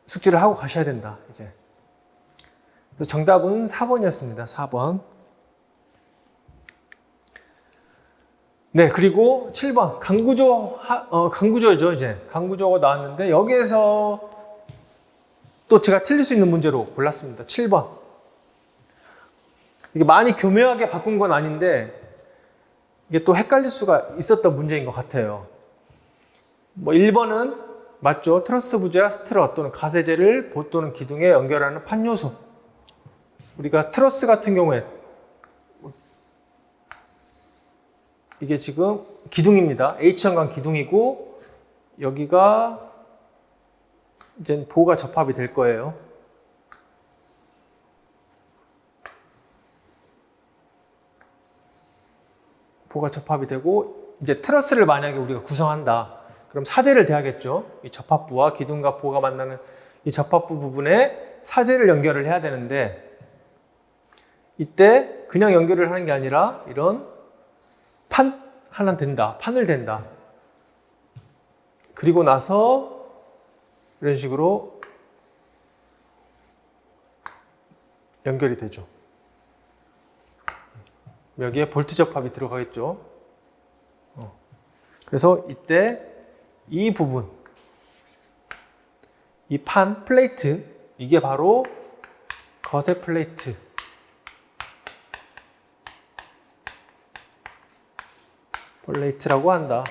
숙지를 하고 가셔야 된다. 이제. 그래서 정답은 4번이었습니다. 4번. 네, 그리고 7번 강구조죠. 이제 강구조가 나왔는데 여기에서 또 제가 틀릴 수 있는 문제로 골랐습니다. 7번. 이게 많이 교묘하게 바꾼 건 아닌데 이게 또 헷갈릴 수가 있었던 문제인 것 같아요. 1번은 맞죠. 트러스 부재와 스트러 또는 가세제를 보 또는 기둥에 연결하는 판 요소. 우리가 트러스 같은 경우에 이게 지금 기둥입니다. H형관 기둥이고 여기가 이제 보가 접합이 될 거예요. 보가 접합이 되고 이제 트러스를 만약에 우리가 구성한다. 그럼 사제를 대야겠죠. 이 접합부와 기둥과 보가 만나는 이 접합부 부분에 사제를 연결을 해야 되는데 이때 그냥 연결을 하는 게 아니라 이런 판 하나 된다. 판을 댄다. 그리고 나서 이런 식으로 연결이 되죠. 여기에 볼트 접합이 들어가겠죠. 그래서 이때 이 부분, 이 판, 플레이트, 이게 바로 거세 플레이트. 플레이트라고 한다.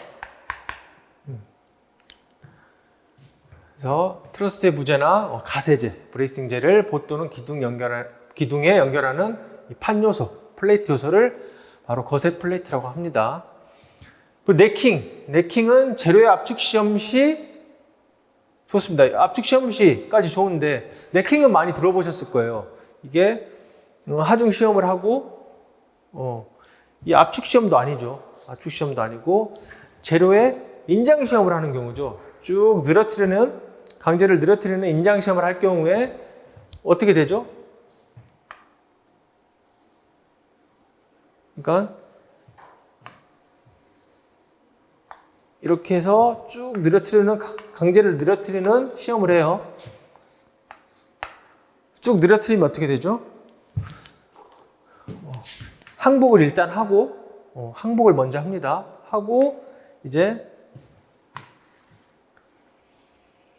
그래서 트러스의 부재나 가세제, 브레이싱제를 보 또는 기둥에 연결하는 이 판 요소, 플레이트 요소를 바로 거세 플레이트라고 합니다. 그리고 네킹은 재료의 압축 시험 시 좋습니다. 압축 시험 시까지 좋은데 네킹은 많이 들어보셨을 거예요. 이게 하중 시험을 하고 이 압축 시험도 아니죠. 압축 시험도 아니고 재료의 인장 시험을 하는 경우죠. 쭉 강제를 늘어뜨리는 인장 시험을 할 경우에 어떻게 되죠? 그러니까 이렇게 해서 쭉 강제를 늘어뜨리는 시험을 해요. 쭉 늘어뜨리면 어떻게 되죠? 항복을 일단 하고 항복을 먼저 합니다. 하고 이제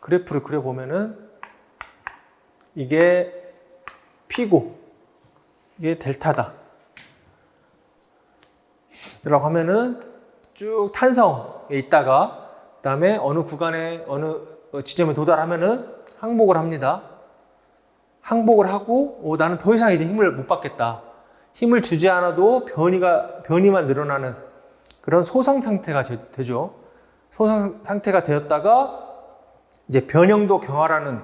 그래프를 그려보면은 이게 P고 이게 델타다 라고 하면은 쭉 탄성에 있다가 그 다음에 어느 구간에 어느 지점에 도달하면은 항복을 합니다. 항복을 하고 나는 더 이상 이제 힘을 못 받겠다. 힘을 주지 않아도 변이만 늘어나는 그런 소성 상태가 되죠. 소성 상태가 되었다가 이제 변형도 경화라는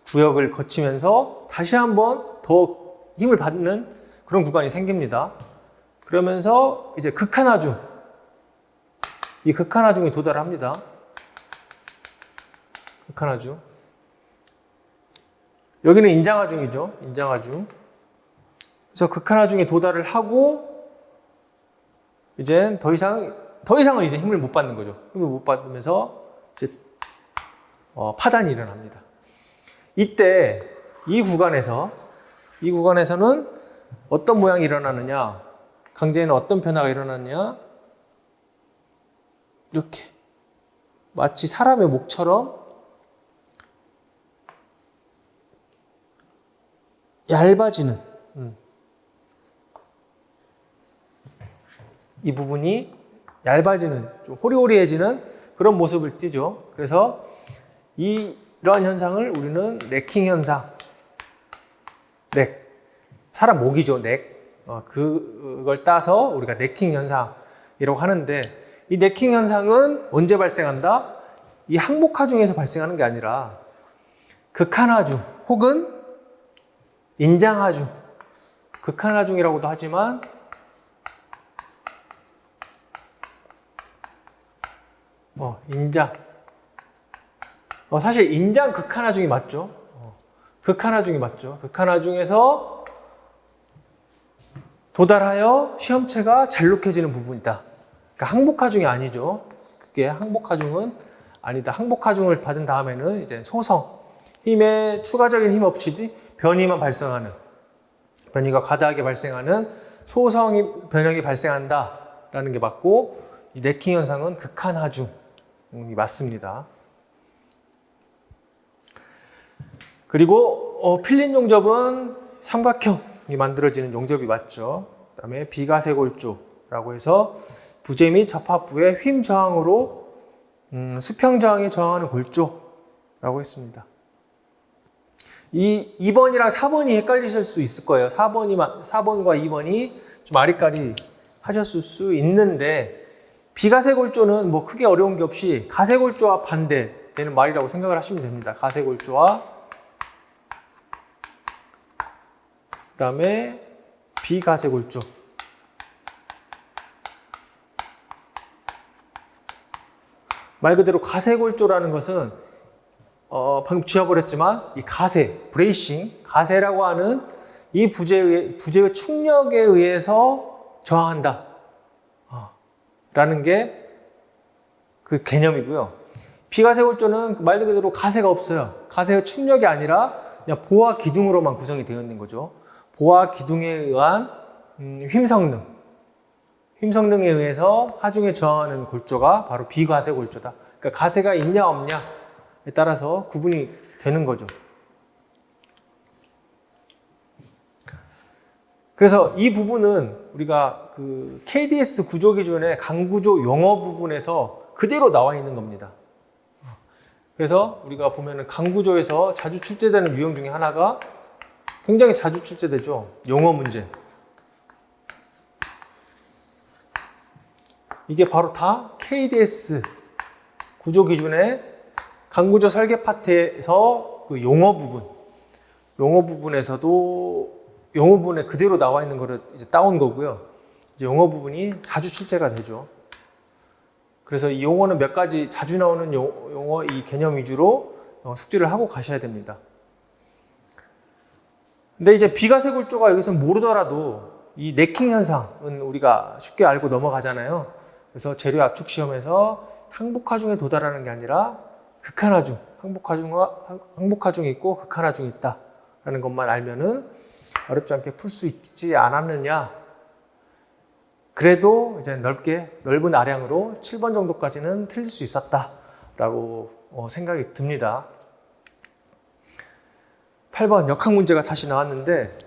구역을 거치면서 다시 한번 더 힘을 받는 그런 구간이 생깁니다. 그러면서 이제 극한하중, 이 극한하중에 도달합니다. 극한하중. 여기는 인장하중이죠. 인장하중. 그래서 극한하중에 도달을 하고 이제 더 이상은 이제 힘을 못 받는 거죠. 힘을 못 받으면서 이제 파단이 일어납니다. 이때 이 구간에서는 어떤 모양이 일어나느냐, 강제에는 어떤 변화가 일어나느냐, 이렇게 마치 사람의 목처럼 얇아지는 이 부분이 얇아지는, 좀 호리호리해지는 그런 모습을 띠죠. 그래서 이러한 현상을 우리는 네킹 현상, 사람 목이죠, 그걸 따서 우리가 네킹 현상이라고 하는데, 이 네킹 현상은 언제 발생한다? 이 항복하중에서 발생하는 게 아니라 극한하중 혹은 인장하중, 극한하중이라고도 하지만 인장. 사실 인장 극한하중이 맞죠. 극한하중이 맞죠. 극한하중에서 도달하여 시험체가 잘록해지는 부분이다. 그러니까 항복하중이 아니죠. 그게 항복하중은 아니다. 항복하중을 받은 다음에는 이제 소성, 힘에 추가적인 힘 없이 변이만 발생하는, 변이가 과다하게 발생하는 소성 변형이 발생한다라는 게 맞고, 이 네킹 현상은 극한하중이 맞습니다. 그리고 필린 용접은 삼각형이 만들어지는 용접이 맞죠. 그 다음에 비가세골조라고 해서 부재 및 접합부의 힘 저항으로 수평 저항에 저항하는 골조라고 했습니다. 이 2번이랑 4번이 헷갈리실 수 있을 거예요. 4번과 2번이 좀 아리까리 하셨을 수 있는데, 비가세골조는 뭐 크게 어려운 게 없이 가세골조와 반대되는 말이라고 생각을 하시면 됩니다. 가세골조와 그 다음에 비가세골조. 말 그대로 가세골조라는 것은 방금 지워버렸지만 이 가세, 브레이싱, 가세라고 하는 이 부재의 충력에 의해서 저항한다 라는 게 그 개념이고요. 비가세골조는 말 그대로 가세가 없어요. 가세의 충력이 아니라 그냥 보화 기둥으로만 구성이 되어 있는 거죠. 보화 기둥에 의한 힘성능에 의해서 하중에 저항하는 골조가 바로 비가세골조다. 그러니까 가세가 있냐 없냐에 따라서 구분이 되는 거죠. 그래서 이 부분은 우리가 그 KDS 구조 기준의 강구조 용어 부분에서 그대로 나와 있는 겁니다. 그래서 우리가 보면은 강구조에서 자주 출제되는 유형 중에 하나가 굉장히 자주 출제되죠. 용어 문제. 이게 바로 다 KDS 구조 기준의 강구조 설계 파트에서 그 용어 부분에서도 용어 부분에 그대로 나와 있는 거를 이제 따온 거고요. 이제 용어 부분이 자주 출제가 되죠. 그래서 이 용어는 몇 가지 자주 나오는 용어 이 개념 위주로 숙지를 하고 가셔야 됩니다. 근데 이제 비가세골조가 여기서 모르더라도 이 네킹 현상은 우리가 쉽게 알고 넘어가잖아요. 그래서 재료 압축 시험에서 항복하중에 도달하는 게 아니라 극한하중, 항복하중이 있고 극한하중이 있다라는 것만 알면은 어렵지 않게 풀 수 있지 않았느냐. 그래도 이제 넓은 아량으로 7번 정도까지는 틀릴 수 있었다라고 생각이 듭니다. 8번 역학 문제가 다시 나왔는데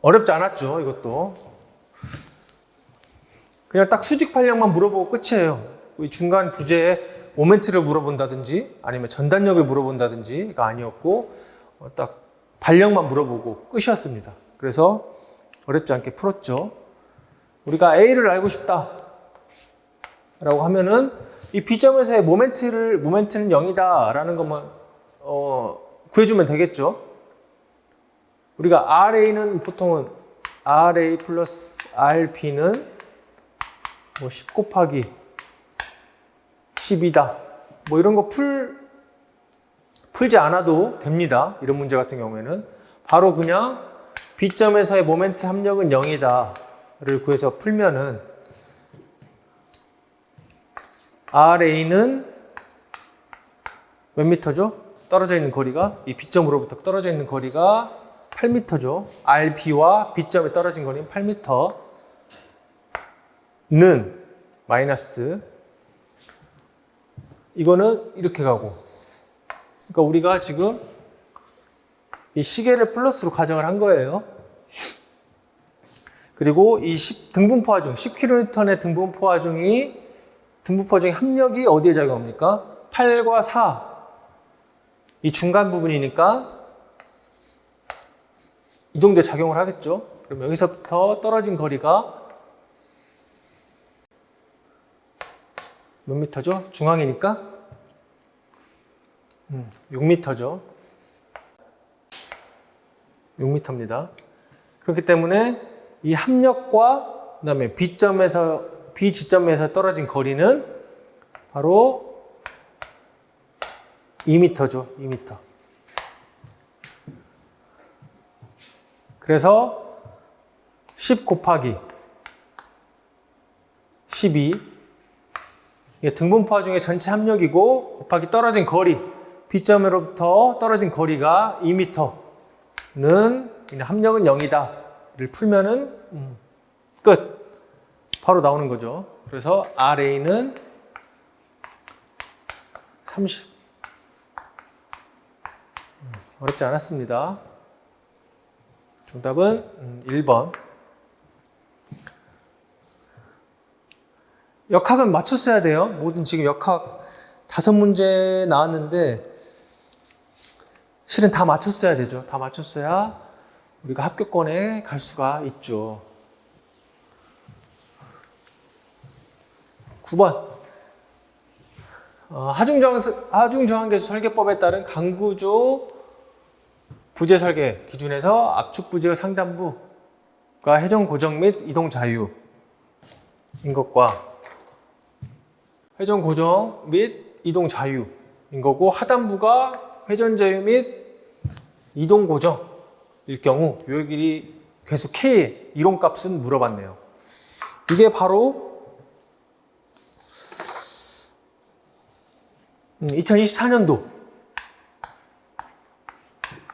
어렵지 않았죠. 이것도 그냥 딱 수직 발력만 물어보고 끝이에요. 중간 부재에 모멘트를 물어본다든지 아니면 전단력을 물어본다든지가 아니었고 딱 발력만 물어보고 끝이었습니다. 그래서 어렵지 않게 풀었죠. 우리가 A를 알고 싶다 라고 하면은 이 B점에서의 모멘트는 0이다 라는 것만 구해주면 되겠죠. 우리가 RA는 보통은 RA 플러스 RB는 10 곱하기 10이다. 이런 거 풀지 않아도 됩니다. 이런 문제 같은 경우에는 바로 그냥 B점에서의 모멘트 합력은 0이다 를 구해서 풀면은 RA는 몇 미터죠? 떨어져 있는 거리가 이 B점으로부터 떨어져 있는 거리가 8m죠. RB와 B점에 떨어진 거리는 8m는 마이너스 이거는 이렇게 가고 그러니까 우리가 지금 이 시계를 플러스로 가정을 한 거예요. 그리고 이 등분포 하중 10kN의 등분포 하중이 합력이 어디에 작용합니까? 8과 4 이 중간 부분이니까 이 정도에 작용을 하겠죠. 그럼 여기서부터 떨어진 거리가 몇 미터죠? 중앙이니까 6미터죠. 6m입니다. 그렇기 때문에 이 합력과 그다음에 B지점에서 떨어진 거리는 바로 2m죠. 2m. 그래서 10 곱하기 12 이게 등분포화 중에 전체 합력이고 곱하기 떨어진 거리 B점으로부터 떨어진 거리가 2m는 합력은 0이다를 풀면은 끝. 바로 나오는 거죠. 그래서 RA는 30. 어렵지 않았습니다. 정답은 1번. 역학은 맞췄어야 돼요. 모든 지금 역학 5문제 나왔는데 실은 다 맞췄어야 되죠. 다 맞췄어야 우리가 합격권에 갈 수가 있죠. 9번. 하중저항계수 설계법에 따른 강구조 부재 설계 기준에서 압축 부재의 상단부가 회전 고정 및 이동 자유인 것과 회전 고정 및 이동 자유인 거고 하단부가 회전 자유 및 이동 고정일 경우 요의 길이 계수 K의 이론값은 물어봤네요. 이게 바로 2024년도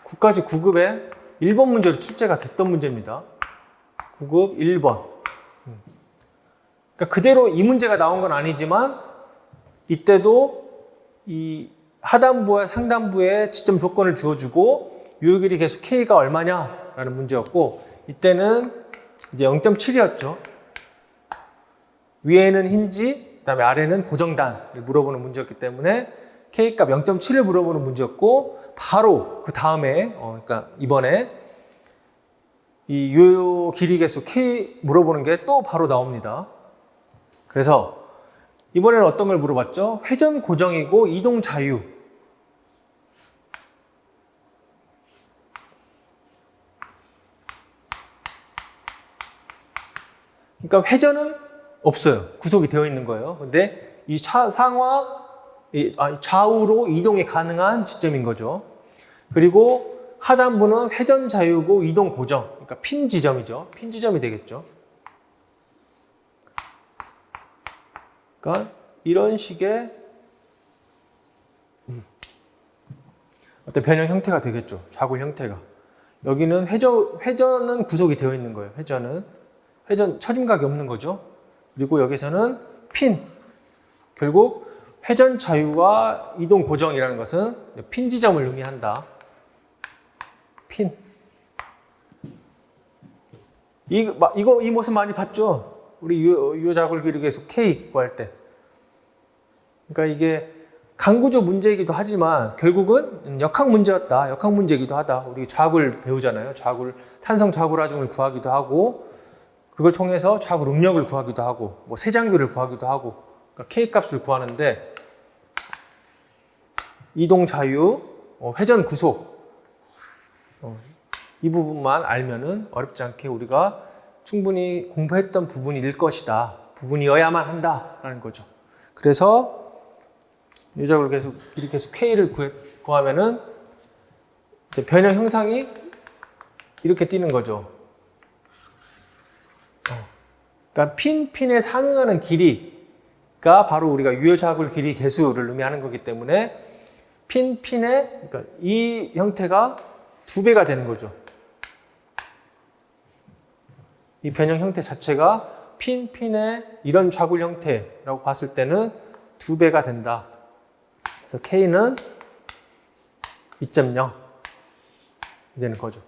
국가직 9급에 1번 문제로 출제가 됐던 문제입니다. 9급 1번. 그러니까 그대로 이 문제가 나온 건 아니지만 이때도 이 하단부와 상단부에 지점 조건을 주어주고 요의 길이 계수 K가 얼마냐라는 문제였고 이때는 이제 0.7이었죠. 위에는 힌지, 그다음에 아래는 고정단을 물어보는 문제였기 때문에 K값 0.7을 물어보는 문제였고 바로 그 다음에 그러니까 이번에 이 요 길이 계수 K 물어보는 게 또 바로 나옵니다. 그래서 이번에는 어떤 걸 물어봤죠? 회전 고정이고 이동 자유. 그러니까 회전은 없어요. 구속이 되어 있는 거예요. 근데 이 좌우로 이동이 가능한 지점인 거죠. 그리고 하단부는 회전 자유고 이동 고정. 그러니까 핀 지점이죠. 핀 지점이 되겠죠. 그러니까 이런 식의 어떤 변형 형태가 되겠죠. 좌굴 형태가. 여기는 회전은 구속이 되어 있는 거예요. 회전 철임각이 없는 거죠. 그리고 여기서는 핀. 결국 회전 자유와 이동 고정이라는 것은 핀 지점을 의미한다. 핀. 이 모습 많이 봤죠? 우리 유효자굴 길이 계수 K 구할 때. 그러니까 이게 강구조 문제이기도 하지만 결국은 역학 문제였다. 역학 문제이기도 하다. 우리 좌굴 배우잖아요. 탄성 좌굴 하중을 구하기도 하고 그걸 통해서 좌굴 응력을 구하기도 하고 뭐 세장비를 구하기도 하고 그러니까 K 값을 구하는데 이동 자유, 회전 구속 이 부분만 알면은 어렵지 않게 우리가 충분히 공부했던 부분일 것이다. 부분이어야만 한다라는 거죠. 그래서 유자굴 길이 계수 K를 구하면은 이제 변형 형상이 이렇게 띄는 거죠. 그러니까 핀에 상응하는 길이가 바로 우리가 유효자굴 길이 계수를 의미하는 거기 때문에 그러니까 이 형태가 2배가 되는 거죠. 이 변형 형태 자체가 핀의 이런 좌굴 형태라고 봤을 때는 2배가 된다. 그래서 K는 2.0 되는 거죠.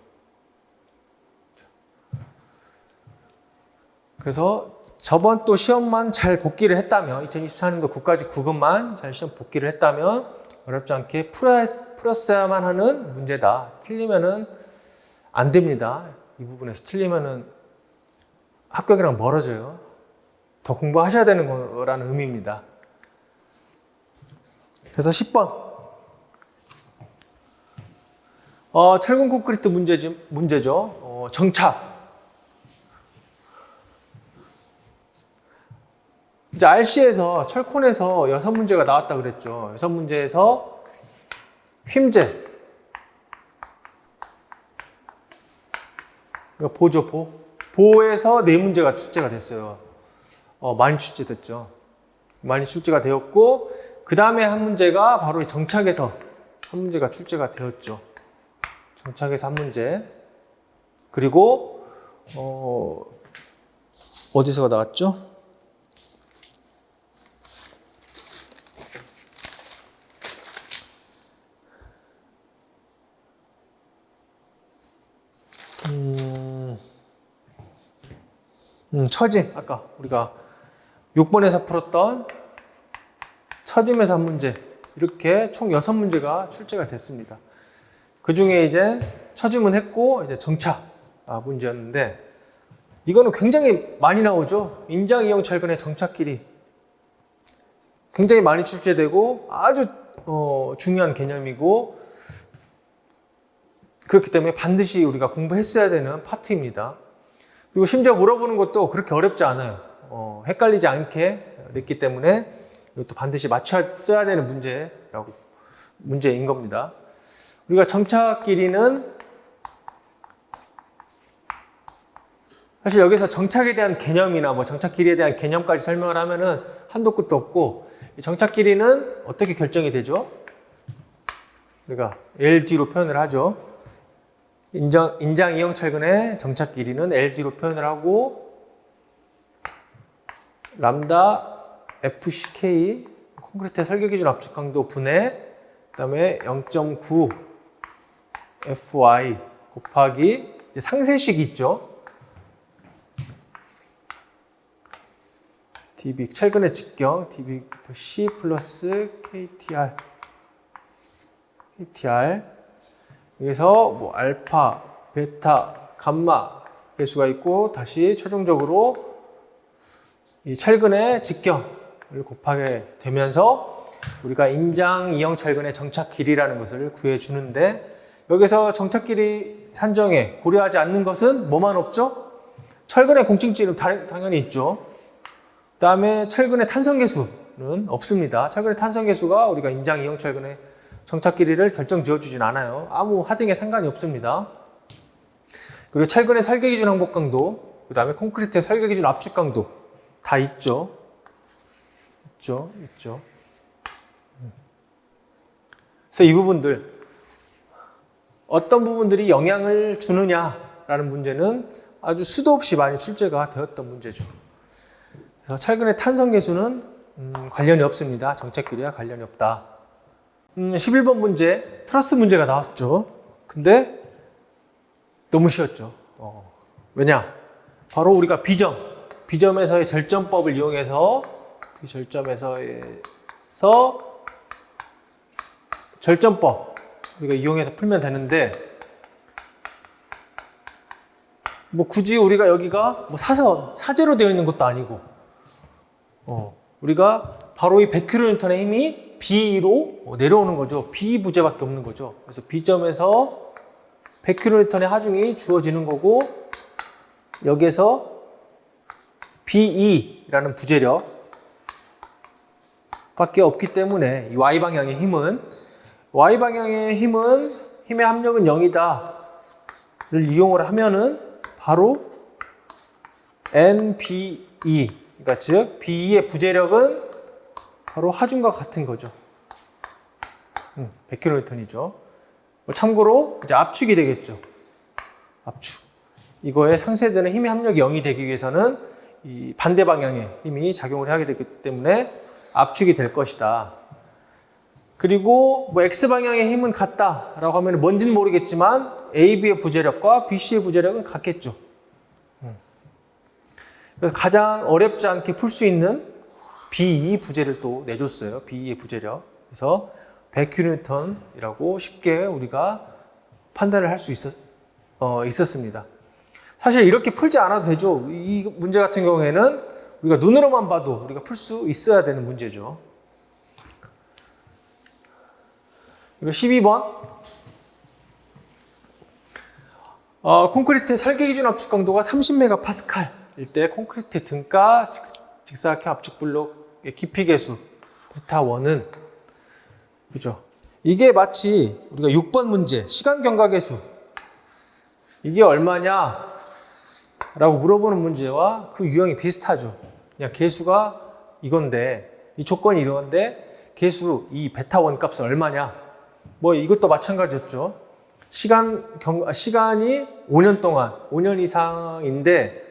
그래서 저번 또 시험만 잘 복기를 했다면 2024년도 국가직 9급만 잘 시험 복기를 했다면 어렵지 않게 풀었어야만 하는 문제다. 틀리면은 안 됩니다. 이 부분에서 틀리면은 합격이랑 멀어져요. 더 공부하셔야 되는 거라는 의미입니다. 그래서 10번 철근 콘크리트 문제죠. 정착. 이제 RC에서 철콘에서 6문제가 나왔다 그랬죠. 6문제에서 휨제. 그러니까 보죠, 보. 보에서 4문제가 출제가 됐어요. 많이 출제됐죠. 많이 출제가 되었고, 그 다음에 한 문제가 바로 정착에서 한 문제가 출제가 되었죠. 정착에서 한 문제. 그리고, 어디서가 나왔죠? 처짐. 아까 우리가 6번에서 풀었던 처짐에서 한 문제. 이렇게 총 6문제가 출제가 됐습니다. 그 중에 이제 처짐은 했고, 이제 정착 문제였는데, 이거는 굉장히 많이 나오죠. 인장 이용 철근의 정착끼리. 굉장히 많이 출제되고, 아주 중요한 개념이고, 그렇기 때문에 반드시 우리가 공부했어야 되는 파트입니다. 그리고 심지어 물어보는 것도 그렇게 어렵지 않아요. 헷갈리지 않게 냈기 때문에 이것도 반드시 맞춰야 되는 문제인 겁니다. 우리가 정착 길이는 사실 여기서 정착에 대한 개념이나 뭐 정착 길이에 대한 개념까지 설명을 하면은 한도 끝도 없고, 이 정착 길이는 어떻게 결정이 되죠? 우리가 LD로 표현을 하죠. 인장 이형 철근의 정착 길이는 LD로 표현을 하고, 람다 FCK 콘크리트 설계 기준 압축 강도 분의 그다음에 0.9 FY 곱하기 이제 상세식이 있죠. dB 철근의 직경 dB C 플러스 KTR 여기서 뭐 알파, 베타, 감마 개수가 있고, 다시 최종적으로 이 철근의 직경을 곱하게 되면서 우리가 인장 이형 철근의 정착 길이라는 것을 구해주는데, 여기서 정착 길이 산정에 고려하지 않는 것은 뭐만 없죠? 철근의 공증질은 당연히 있죠. 그 다음에 철근의 탄성 계수는 없습니다. 철근의 탄성 계수가 우리가 인장 이형 철근의 정착 길이를 결정 지어주진 않아요. 아무 하등에 상관이 없습니다. 그리고 철근의 설계 기준 항복 강도, 그 다음에 콘크리트의 설계 기준 압축 강도 다 있죠. 있죠. 그래서 이 부분들, 어떤 부분들이 영향을 주느냐라는 문제는 아주 수도 없이 많이 출제가 되었던 문제죠. 그래서 철근의 탄성 계수는 관련이 없습니다. 정착 길이와 관련이 없다. 11번 문제, 트러스 문제가 나왔죠. 근데 너무 쉬웠죠. 왜냐? 바로 우리가 비점에서의 절점법을 이용해서 그 절점법 우리가 이용해서 풀면 되는데, 뭐 굳이 우리가 여기가 뭐 사제로 되어 있는 것도 아니고, 우리가 바로 이 100kN의 힘이 B로 내려오는 거죠. B 부재밖에 없는 거죠. 그래서 B점에서 100kN의 하중이 주어지는 거고, 여기에서 BE라는 부재력 밖에 없기 때문에 이 Y방향의 힘의 함력은 0이다를 이용을 하면은 바로 NBE, 그러니까 즉 B의 부재력은 바로 하중과 같은 거죠. 100kN이죠. 참고로 이제 압축이 되겠죠. 압축. 이거에 상쇄되는 힘의 함력이 0이 되기 위해서는 이 반대 방향의 힘이 작용을 하게 되기 때문에 압축이 될 것이다. 그리고 뭐 X방향의 힘은 같다라고 하면 뭔지는 모르겠지만 AB의 부재력과 BC의 부재력은 같겠죠. 그래서 가장 어렵지 않게 풀 수 있는 BE 부재를 또 내줬어요. BE의 부재력. 그래서 100kN이라고 쉽게 우리가 판단을 할 수 있었습니다. 사실 이렇게 풀지 않아도 되죠. 이 문제 같은 경우에는 우리가 눈으로만 봐도 우리가 풀 수 있어야 되는 문제죠. 그리고 12번. 콘크리트 설계 기준 압축 강도가 30메가파스칼일 때 콘크리트 등가 직사각형 압축 블록의 깊이 계수 베타1은 그죠? 이게 마치 우리가 6번 문제 시간 경과 계수 이게 얼마냐 라고 물어보는 문제와 그 유형이 비슷하죠. 그냥 계수가 이건데 이 조건이 이런데 계수 이 베타1 값은 얼마냐 뭐 이것도 마찬가지였죠. 시간이 5년 동안 5년 이상인데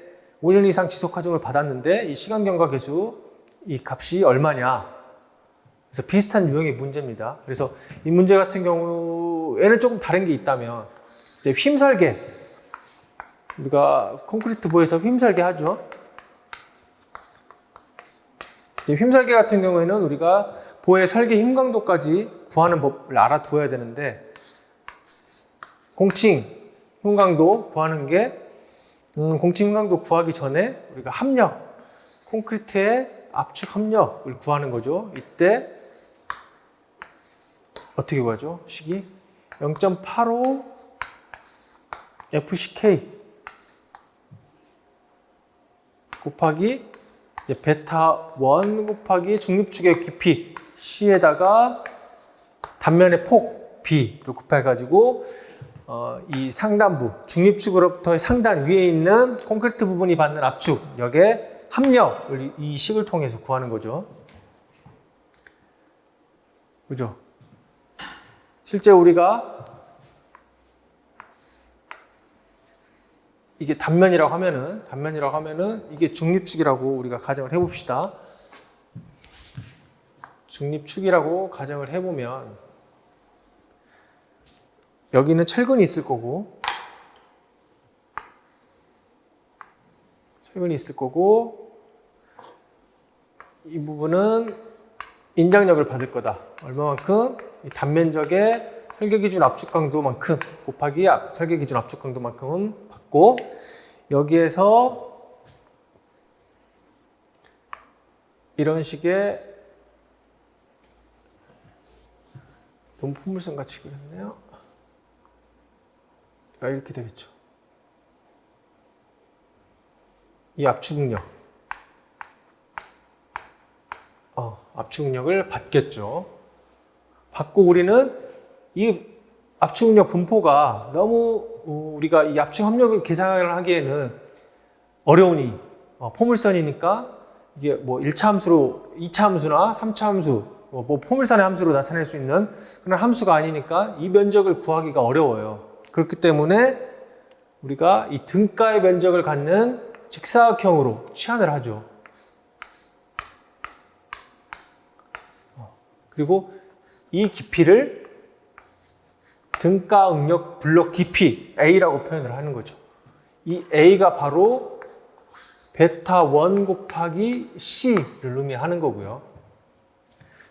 5년 이상 지속 과정을 받았는데 이 시간 경과 계수 이 값이 얼마냐. 그래서 비슷한 유형의 문제입니다. 그래서 이 문제 같은 경우에는 조금 다른 게 있다면 이제 휨설계 우리가 콘크리트 보에서 휨설계 하죠. 이제 휨설계 같은 경우에는 우리가 보의 설계 힘 강도까지 구하는 법을 알아두어야 되는데 공칭 힘 강도 구하는 게 공칭 힘 강도 구하기 전에 우리가 압력 콘크리트의 압축 압력을 구하는 거죠. 이때 어떻게 구하죠? 식이 0.85 FCK 곱하기 베타1 곱하기 중립축의 깊이 C에다가 단면의 폭 B를 곱해가지고 이 상단부 중립축으로부터의 상단 위에 있는 콘크리트 부분이 받는 압축력의 합력을 이 식을 통해서 구하는 거죠. 그죠? 실제 우리가 이게 단면이라고 하면은 이게 중립축이라고 우리가 가정을 해봅시다. 중립축이라고 가정을 해보면 여기는 철근이 있을 거고 이 부분은 인장력을 받을 거다. 얼마만큼? 이 단면적의 설계기준 압축 강도만큼 곱하기 설계기준 압축 강도만큼은 받고 여기에서 이런 식의 너무 포물선 같이 그렸네요. 이렇게 되겠죠. 이 압축력 압축력을 받겠죠. 받고 우리는 이 압축력 분포가 너무 우리가 이 압축 압력을 계산을 하기에는 어려우니 포물선이니까 이게 뭐 1차 함수로 2차 함수나 3차 함수 뭐 포물선의 함수로 나타낼 수 있는 그런 함수가 아니니까 이 면적을 구하기가 어려워요. 그렇기 때문에 우리가 이 등가의 면적을 갖는 직사각형으로 치환을 하죠. 그리고 이 깊이를 등가 응력 블록 깊이 A라고 표현을 하는 거죠. 이 A가 바로 베타1 곱하기 C를 의미하는 거고요.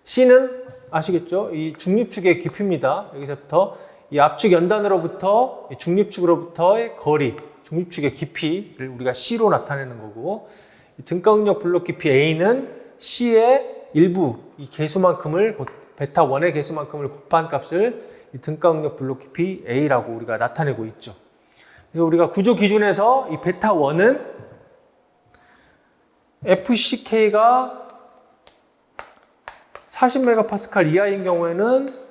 C는 아시겠죠? 이 중립축의 깊이입니다. 여기서부터 이 압축 연단으로부터 이 중립축으로부터의 거리, 중립축의 깊이를 우리가 C로 나타내는 거고 이 등가 응력 블록 깊이 A는 C의 일부 이 개수만큼을 베타1의 개수만큼을 곱한 값을 이 등가 응력 블록 깊이 A라고 우리가 나타내고 있죠. 그래서 우리가 구조 기준에서 이 베타1은 FCK가 40메가파스칼 이하인 경우에는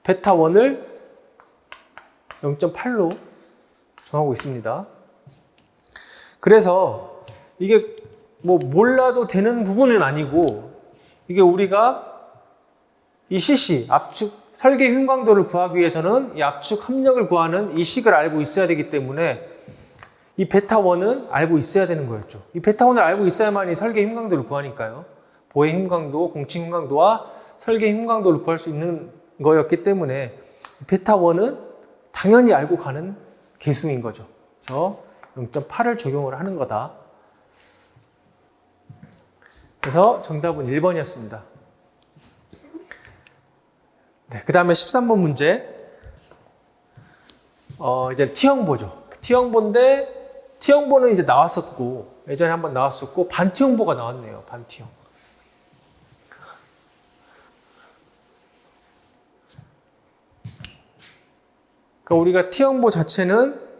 베타1을 0.8로 정하고 있습니다. 그래서 이게 뭐 몰라도 되는 부분은 아니고 이게 우리가 이 CC 압축 설계 휨 강도를 구하기 위해서는 이 압축 합력을 구하는 이 식을 알고 있어야 되기 때문에 이 베타1은 알고 있어야 되는 거였죠. 이 베타1을 알고 있어야만이 설계 휨 강도를 구하니까요. 보의 휨 강도, 공칭 휨 강도와 설계 휨 강도를 구할 수 있는 거였기 때문에 베타1은 당연히 알고 가는 계수인 거죠. 그래서 0.8을 적용을 하는 거다. 그래서 정답은 1번이었습니다. 네, 그 다음에 13번 문제. 이제 T형보죠. T형보인데, T형보는 이제 나왔었고, 예전에 한번 나왔었고, 반T형보가 나왔네요. 반T형. 그러니까 우리가 T형보 자체는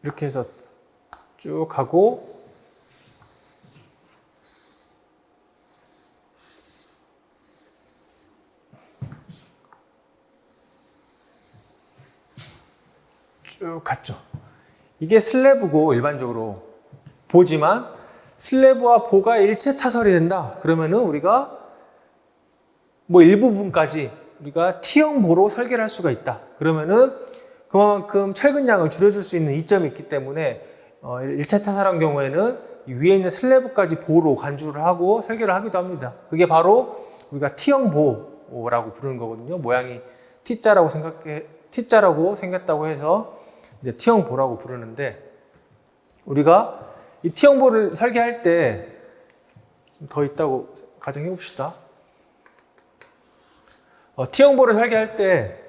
이렇게 해서 쭉 가고 쭉 갔죠. 이게 슬래브고 일반적으로 보지만 슬래브와 보가 일체 차설이 된다. 그러면은 우리가 뭐 일부분까지 우리가 T형 보로 설계를 할 수가 있다. 그러면은 그만큼 철근량을 줄여줄 수 있는 이점이 있기 때문에 일체 타설한 경우에는 위에 있는 슬래브까지 보로 간주를 하고 설계를 하기도 합니다. 그게 바로 우리가 T형 보라고 부르는 거거든요. 모양이 T자라고 생겼다고 해서 이제 T형 보라고 부르는데, 우리가 이 T형 보를 설계할 때 좀 더 있다고 가정해 봅시다. T형 보를 설계할 때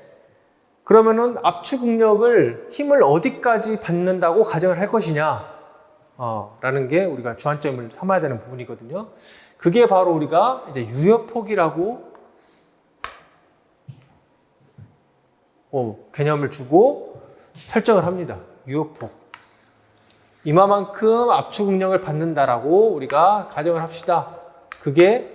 그러면은 압축 응력을 힘을 어디까지 받는다고 가정을 할 것이냐 라는 게 우리가 주안점을 삼아야 되는 부분이거든요. 그게 바로 우리가 이제 유효폭이라고 개념을 주고 설정을 합니다. 유효폭. 이마만큼 압축 응력을 받는다라고 우리가 가정을 합시다. 그게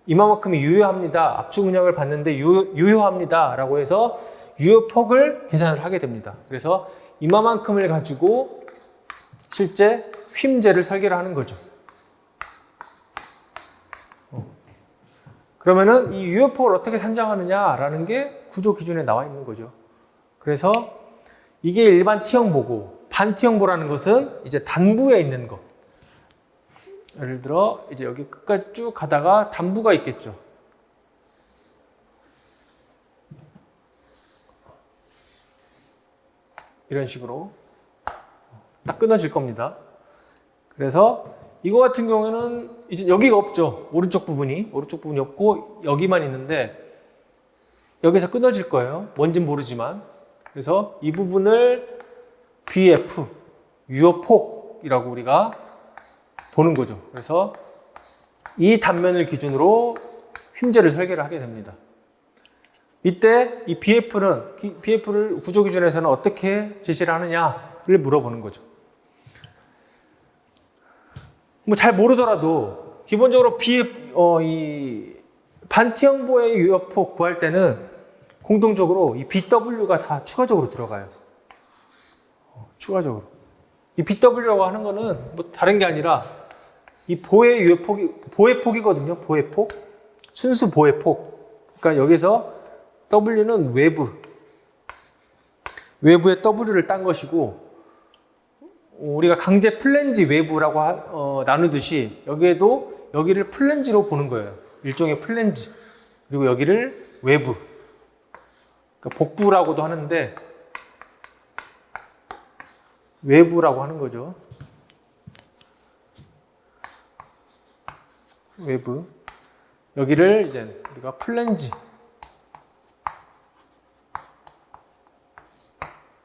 이마만큼이 유효합니다. 압축 응력을 받는데 유효합니다. 라고 해서 유효폭을 계산을 하게 됩니다. 그래서 이마만큼을 가지고 실제 휨제를 설계를 하는 거죠. 그러면은 이 유효폭을 어떻게 산정하느냐라는 게 구조 기준에 나와 있는 거죠. 그래서 이게 일반 T형보고, 반 T형보라는 것은 이제 단부에 있는 거. 예를 들어 이제 여기 끝까지 쭉 가다가 단부가 있겠죠. 이런 식으로 딱 끊어질 겁니다. 그래서 이거 같은 경우에는 이제 여기가 없죠. 오른쪽 부분이 없고 여기만 있는데 여기서 끊어질 거예요. 뭔진 모르지만. 그래서 이 부분을 BF, 유효폭이라고 우리가 보는 거죠. 그래서 이 단면을 기준으로 휨제를 설계를 하게 됩니다. 이때 이 BF를 구조 기준에서는 어떻게 제시를 하느냐를 물어보는 거죠. 뭐 잘 모르더라도 기본적으로 이 반T형보의 유효폭 구할 때는 공통적으로 이 BW가 다 추가적으로 들어가요. 추가적으로. 이 BW라고 하는 거는 뭐 다른 게 아니라 이 보의 보의폭이거든요. 보의폭. 순수 보의폭. 그러니까 여기서 W는 외부의 W를 딴 것이고, 우리가 강제 플랜지 외부라고 나누듯이 여기를 플랜지로 보는 거예요. 일종의 플랜지. 그리고 여기를 외부. 그러니까 복부라고도 하는데 외부라고 하는 거죠. 외부. 여기를 이제 우리가 플랜지.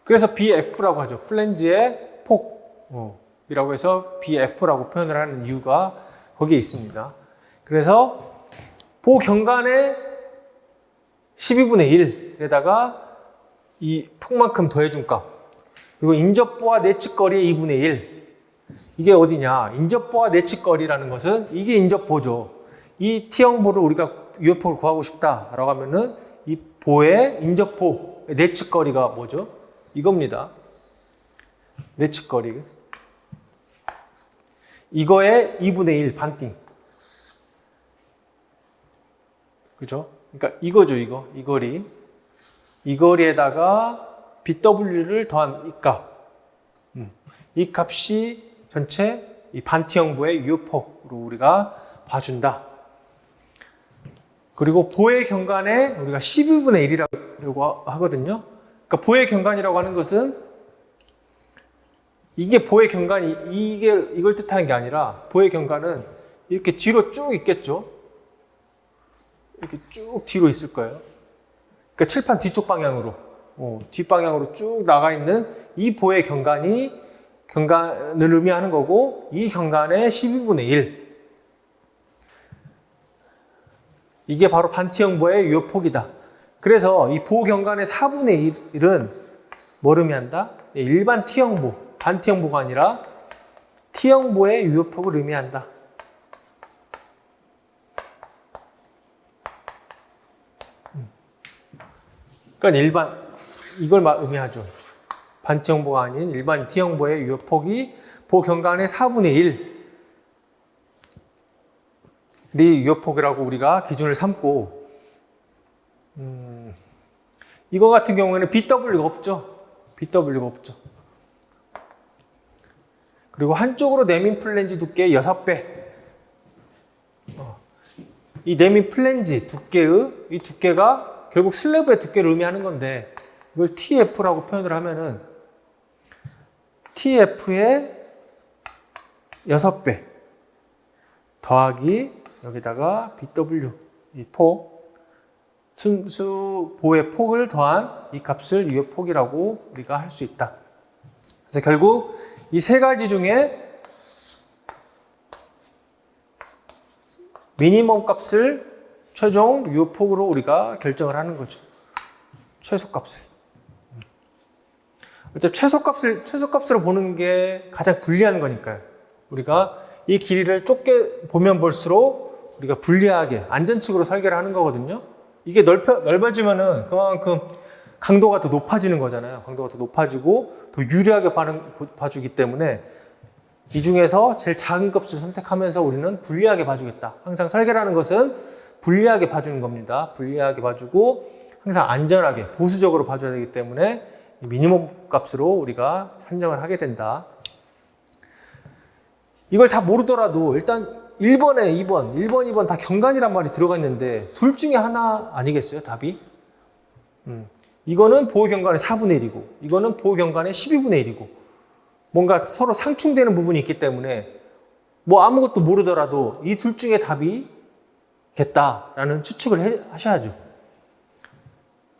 그래서 BF라고 하죠. 플랜지의 폭이라고 해서 BF라고 표현을 하는 이유가 거기에 있습니다. 그래서 보경관의 12분의 1에다가 이 폭만큼 더해준 값, 그리고 인접보와 내측거리의 2분의 1. 이게 어디냐? 인접보와 내측거리라는 것은 이게 인접보죠. 이 T형보를 우리가 유효폭을 구하고 싶다라고 하면은 이 보의 인접보, 내측거리가 뭐죠? 이겁니다. 내측거리. 이거의 2분의 1 반띵. 그죠? 그러니까 이거죠, 이 거리. 이 거리에다가 BW를 더한 이 값. 이 값이 전체 이 반T형보의 유효폭으로 우리가 봐준다. 그리고 보의 경관에 우리가 12분의 1이라고 하거든요. 그러니까 보의 경관이라고 하는 것은 이게 보의 경관이 이걸 뜻하는 게 아니라, 보의 경관은 이렇게 뒤로 쭉 있겠죠. 이렇게 쭉 뒤로 있을 거예요. 그러니까 칠판 뒤쪽 방향으로, 뒷방향으로 쭉 나가 있는 이 보의 경관을 의미하는 거고, 이 경관의 12분의 1. 이게 바로 반티형보의 유효폭이다. 그래서 이 보경관의 4분의 1은 뭘 의미한다? 일반 T형보, 반티형보가 아니라 T형보의 유효폭을 의미한다. 그러니까 일반, 이걸 의미하죠. 반티형보가 아닌 일반 T형보의 유효폭이 보경관의 4분의 1이 유효폭이라고 우리가 기준을 삼고, 이거 같은 경우에는 BW가 없죠. BW가 없죠. 그리고 한쪽으로 내민 플랜지 두께의 6배. 이 내민 플랜지 두께의 이 두께가 결국 슬래브의 두께를 의미하는 건데, 이걸 TF라고 표현을 하면은 TF의 6배 더하기 여기다가 BW, 이 폭, 순수 보의 폭을 더한 이 값을 유효폭이라고 우리가 할 수 있다. 그래서 결국 이 세 가지 중에 미니멈 값을 최종 유효폭으로 우리가 결정을 하는 거죠. 최소값을. 어차피 최소값으로 보는 게 가장 불리한 거니까요. 우리가 이 길이를 좁게 보면 볼수록 우리가 불리하게 안전측으로 설계를 하는 거거든요. 이게 넓어지면은 그만큼 강도가 더 높아지는 거잖아요. 강도가 더 높아지고 더 유리하게 봐주기 때문에 이 중에서 제일 작은 값을 선택하면서 우리는 불리하게 봐주겠다. 항상 설계라는 것은 불리하게 봐주는 겁니다. 불리하게 봐주고 항상 안전하게 보수적으로 봐줘야 되기 때문에 이 미니멈 값으로 우리가 산정을 하게 된다. 이걸 다 모르더라도 일단 1번에 2번, 2번 다 경관이란 말이 들어가 있는데 둘 중에 하나 아니겠어요? 답이? 이거는 보호경관의 4분의 1이고 이거는 보호경관의 12분의 1이고 뭔가 서로 상충되는 부분이 있기 때문에 뭐 아무것도 모르더라도 이 둘 중에 답이겠다라는 추측을 하셔야죠.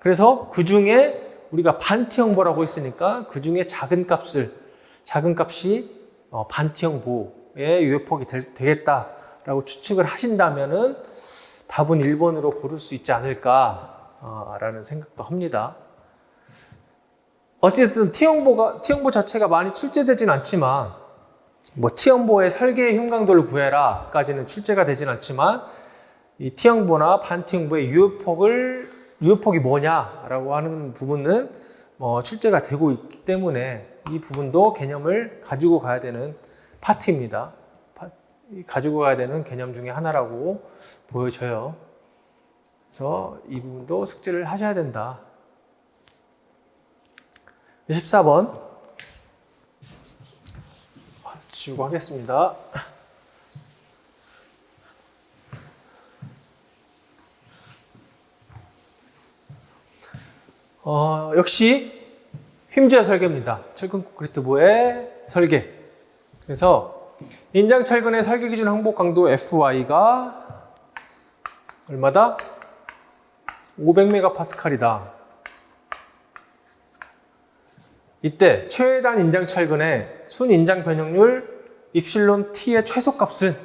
그래서 그 중에 우리가 반티형보라고 했으니까 그 중에 작은 값이 반티형보의 유효폭이 되겠다라고 추측을 하신다면은 답은 1번으로 고를 수 있지 않을까라는 생각도 합니다. 어쨌든 T형보 자체가 많이 출제되진 않지만 뭐 T형보의 설계의 흉강도를 구해라까지는 출제가 되진 않지만 이 T형보나 반티형보의 유효폭이 뭐냐라고 하는 부분은 출제가 되고 있기 때문에 이 부분도 개념을 가지고 가야 되는 파트입니다. 가지고 가야 되는 개념 중에 하나라고 보여져요. 그래서 이 부분도 숙지를 하셔야 된다. 14번 지우고 하겠습니다. 역시 휨지어 설계입니다. 철근 콘크리트보의 설계. 그래서 인장철근의 설계 기준 항복 강도 FY가 얼마다? 500MPa이다. 이때 최단 인장철근의 순 인장 변형률 입실론 T의 최소값은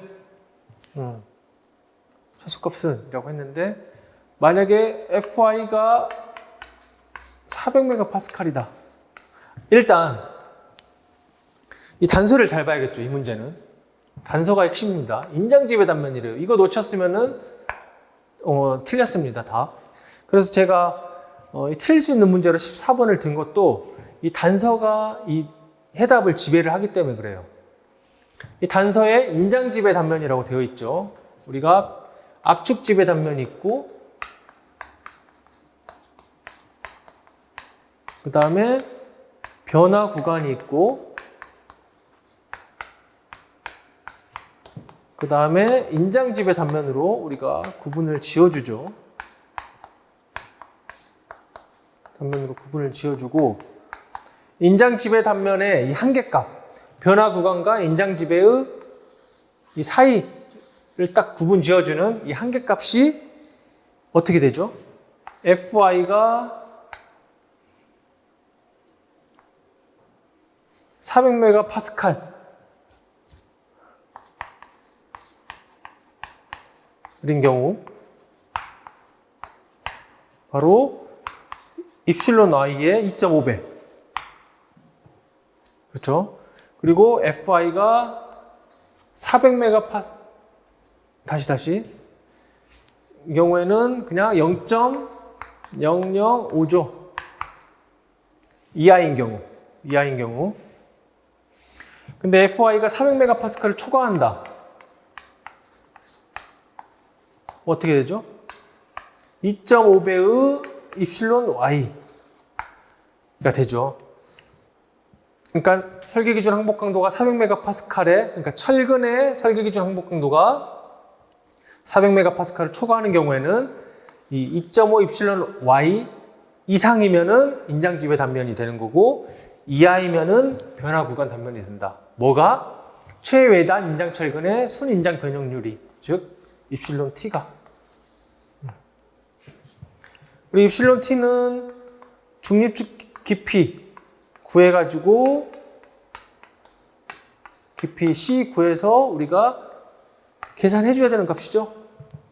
최소값은이라고 했는데 만약에 FY가 400MPa이다. 일단 이 단서를 잘 봐야겠죠. 이 문제는 단서가 핵심입니다. 인장지배 단면이래요. 이거 놓쳤으면은 틀렸습니다. 다. 그래서 제가 틀릴 수 있는 문제로 14번을 든 것도 이 단서가 이 해답을 지배를 하기 때문에 그래요. 이 단서에 인장지배 단면이라고 되어 있죠. 우리가 압축지배 단면이 있고 그 다음에 변화 구간이 있고 그 다음에 인장지배 단면으로 우리가 구분을 지어주죠. 단면으로 구분을 지어주고 인장지배 단면의 이 한계값, 변화 구간과 인장지배의 이 사이를 딱 구분 지어주는 이 한계값이 어떻게 되죠? FY가 400MPa 인 경우 바로 입실론 y의 2.5배. 그렇죠? 그리고 FI가 400메가파스, 다시. 이 경우에는 그냥 0.005조. 이하인 경우. 근데 FI가 400메가파스칼을 초과한다. 어떻게 되죠? 2.5배의 입실론 Y가 되죠. 그러니까 설계 기준 항복 강도가 400메가파스칼에, 그러니까 철근의 설계 기준 항복 강도가 400메가파스칼을 초과하는 경우에는 이 2.5 입실론 Y 이상이면은 인장 지배 단면이 되는 거고, 이하이면은 변화 구간 단면이 된다. 뭐가? 최외단 인장 철근의 순 인장 변형률이, 즉 입실론 T가. 우리 입실론 T는 중립축 깊이 구해가지고 깊이 C 구해서 우리가 계산해 줘야 되는 값이죠.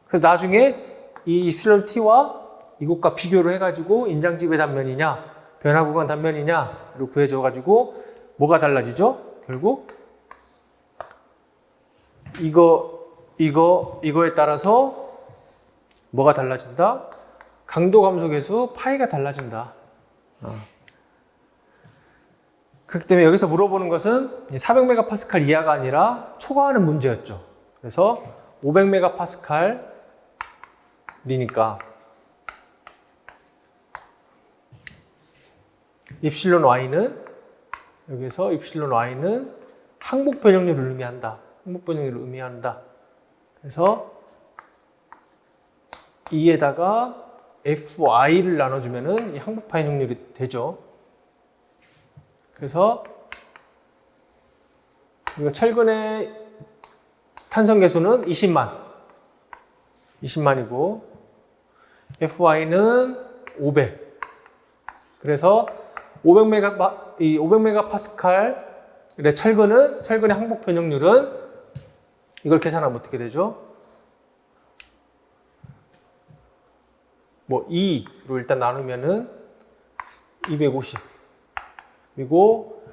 그래서 나중에 이 입실론 T와 이것과 비교를 해가지고 인장 지배 단면이냐 변화 구간 단면이냐로 구해줘가지고 뭐가 달라지죠? 결국 이거에 따라서 뭐가 달라진다? 강도 감소 계수 파이가 달라진다. 그렇기 때문에 여기서 물어보는 것은 400메가파스칼 이하가 아니라 초과하는 문제였죠. 그래서 500메가파스칼이니까 입실론 Y는 여기서 입실론 Y는 항복 변형률을 의미한다. 항복 변형률을 의미한다. 그래서 2에다가 FI를 나눠주면은 이 항복 변형률이 되죠. 그래서 우리가 철근의 탄성 개수는 20만이고 FI는 500. 그래서 500메가파스칼의 철근의 항복 변형률은 이걸 계산하면 어떻게 되죠? 뭐 2로 일단 나누면은 250. 그리고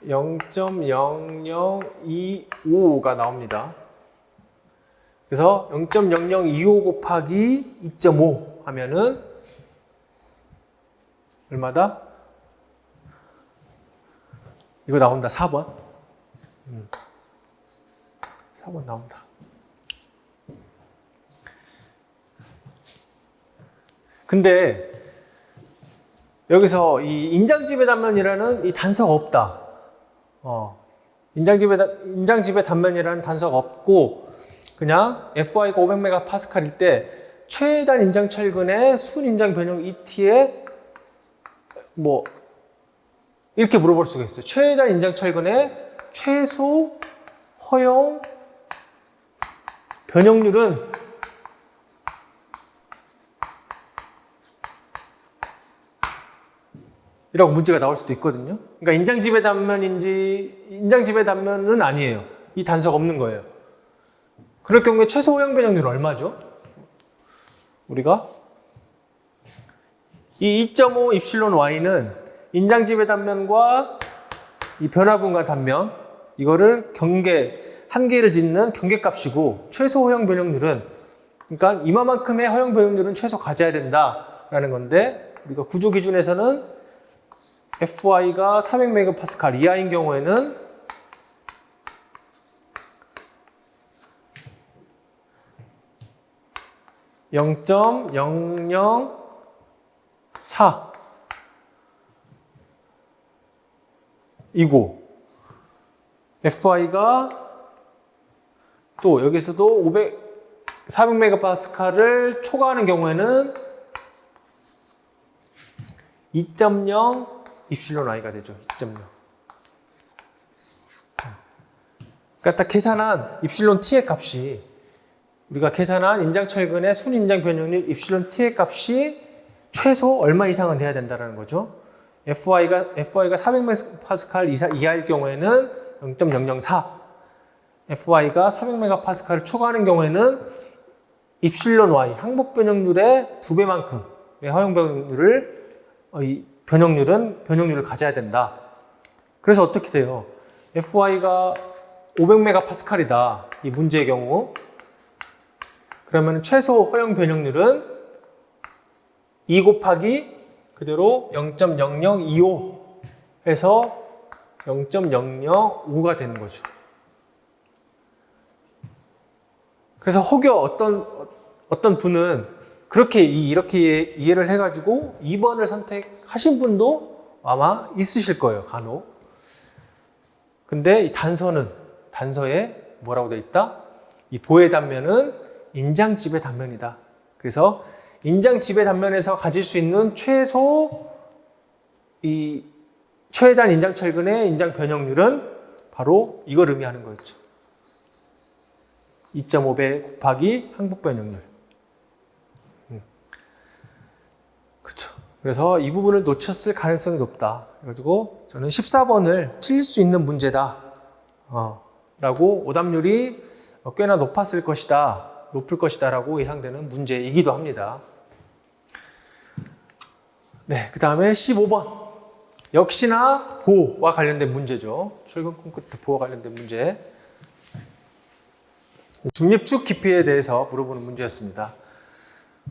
0.0025가 나옵니다. 그래서 0.0025 곱하기 2.5 하면은 얼마다? 이거 나온다. 4번. 4번 나온다. 근데 여기서 이 인장지배 단면이라는 이 단서가 없다. 인장지배 단면이라는 단서가 없고 그냥 FI가 500메가파스칼일 때 최단 인장 철근의 순 인장 변형 ET에 뭐 이렇게 물어볼 수가 있어요. 최단 인장 철근의 최소 허용 변형률은 이라고 문제가 나올 수도 있거든요. 그러니까 인장지배 단면인지 인장지배 단면은 아니에요. 이 단서가 없는 거예요. 그럴 경우에 최소 허용 변형률은 얼마죠? 우리가 이 2.5 입실론 Y는 인장지배 단면과 이 변화 구간 단면 이거를 한계를 짓는 경계값이고 최소 허용 변형률은 그러니까 이만큼의 허용 변형률은 최소 가져야 된다라는 건데 우리가 구조 기준에서는 FI가 400메가파스칼 이하인 경우에는 (0.004) 이고 FI가 또 여기서도 400메가파스칼을 초과하는 경우에는 2.0 입실론 Y가 되죠. 2.0. 그러니까 딱 계산한 입실론 T의 값이 우리가 계산한 인장철근의 순인장 변형률 입실론 T의 값이 최소 얼마 이상은 돼야 된다는 거죠. FI가 400메가파스칼 이하일 경우에는 0.004. FI가 400메가파스칼을 초과하는 경우에는 입실론 Y 항복 변형률의 2배만큼 허용 변형률을 가져야 된다. 그래서 어떻게 돼요? FY가 500MPa이다. 이 문제의 경우. 그러면 최소 허용 변형률은 2 곱하기 그대로 0.0025 해서 0.005가 되는 거죠. 그래서 혹여 어떤 분은 이렇게 이해를 해가지고 2번을 선택하신 분도 아마 있으실 거예요, 간혹. 근데 이 단서에 뭐라고 되어 있다? 이 보의 단면은 인장 집의 단면이다. 그래서 인장 집의 단면에서 가질 수 있는 최단 인장 철근의 인장 변형률은 바로 이걸 의미하는 거였죠. 2.5배 곱하기 항복 변형률. 그렇죠. 그래서 이 부분을 놓쳤을 가능성이 높다. 그래가지고 저는 14번을 틀릴 수 있는 문제다. 라고 오답률이 꽤나 높을 것이다 라고 예상되는 문제이기도 합니다. 네, 그 다음에 15번. 역시나 보호와 관련된 문제죠. 철근 콘크리트 보호와 관련된 문제. 중립축 깊이에 대해서 물어보는 문제였습니다.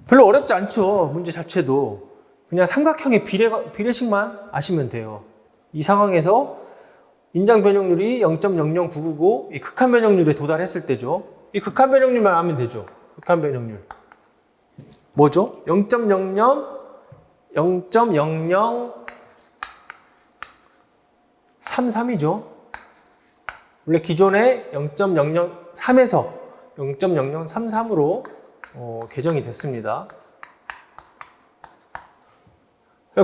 별로 어렵지 않죠. 문제 자체도. 그냥 삼각형의 비례식만 아시면 돼요. 이 상황에서 인장 변형률이 0.00999, 이 극한 변형률에 도달했을 때죠. 이 극한 변형률만 알면 되죠. 극한 변형률. 뭐죠? 0.0033이죠. 원래 기존에 0.003에서 0.0033으로 개정이 됐습니다.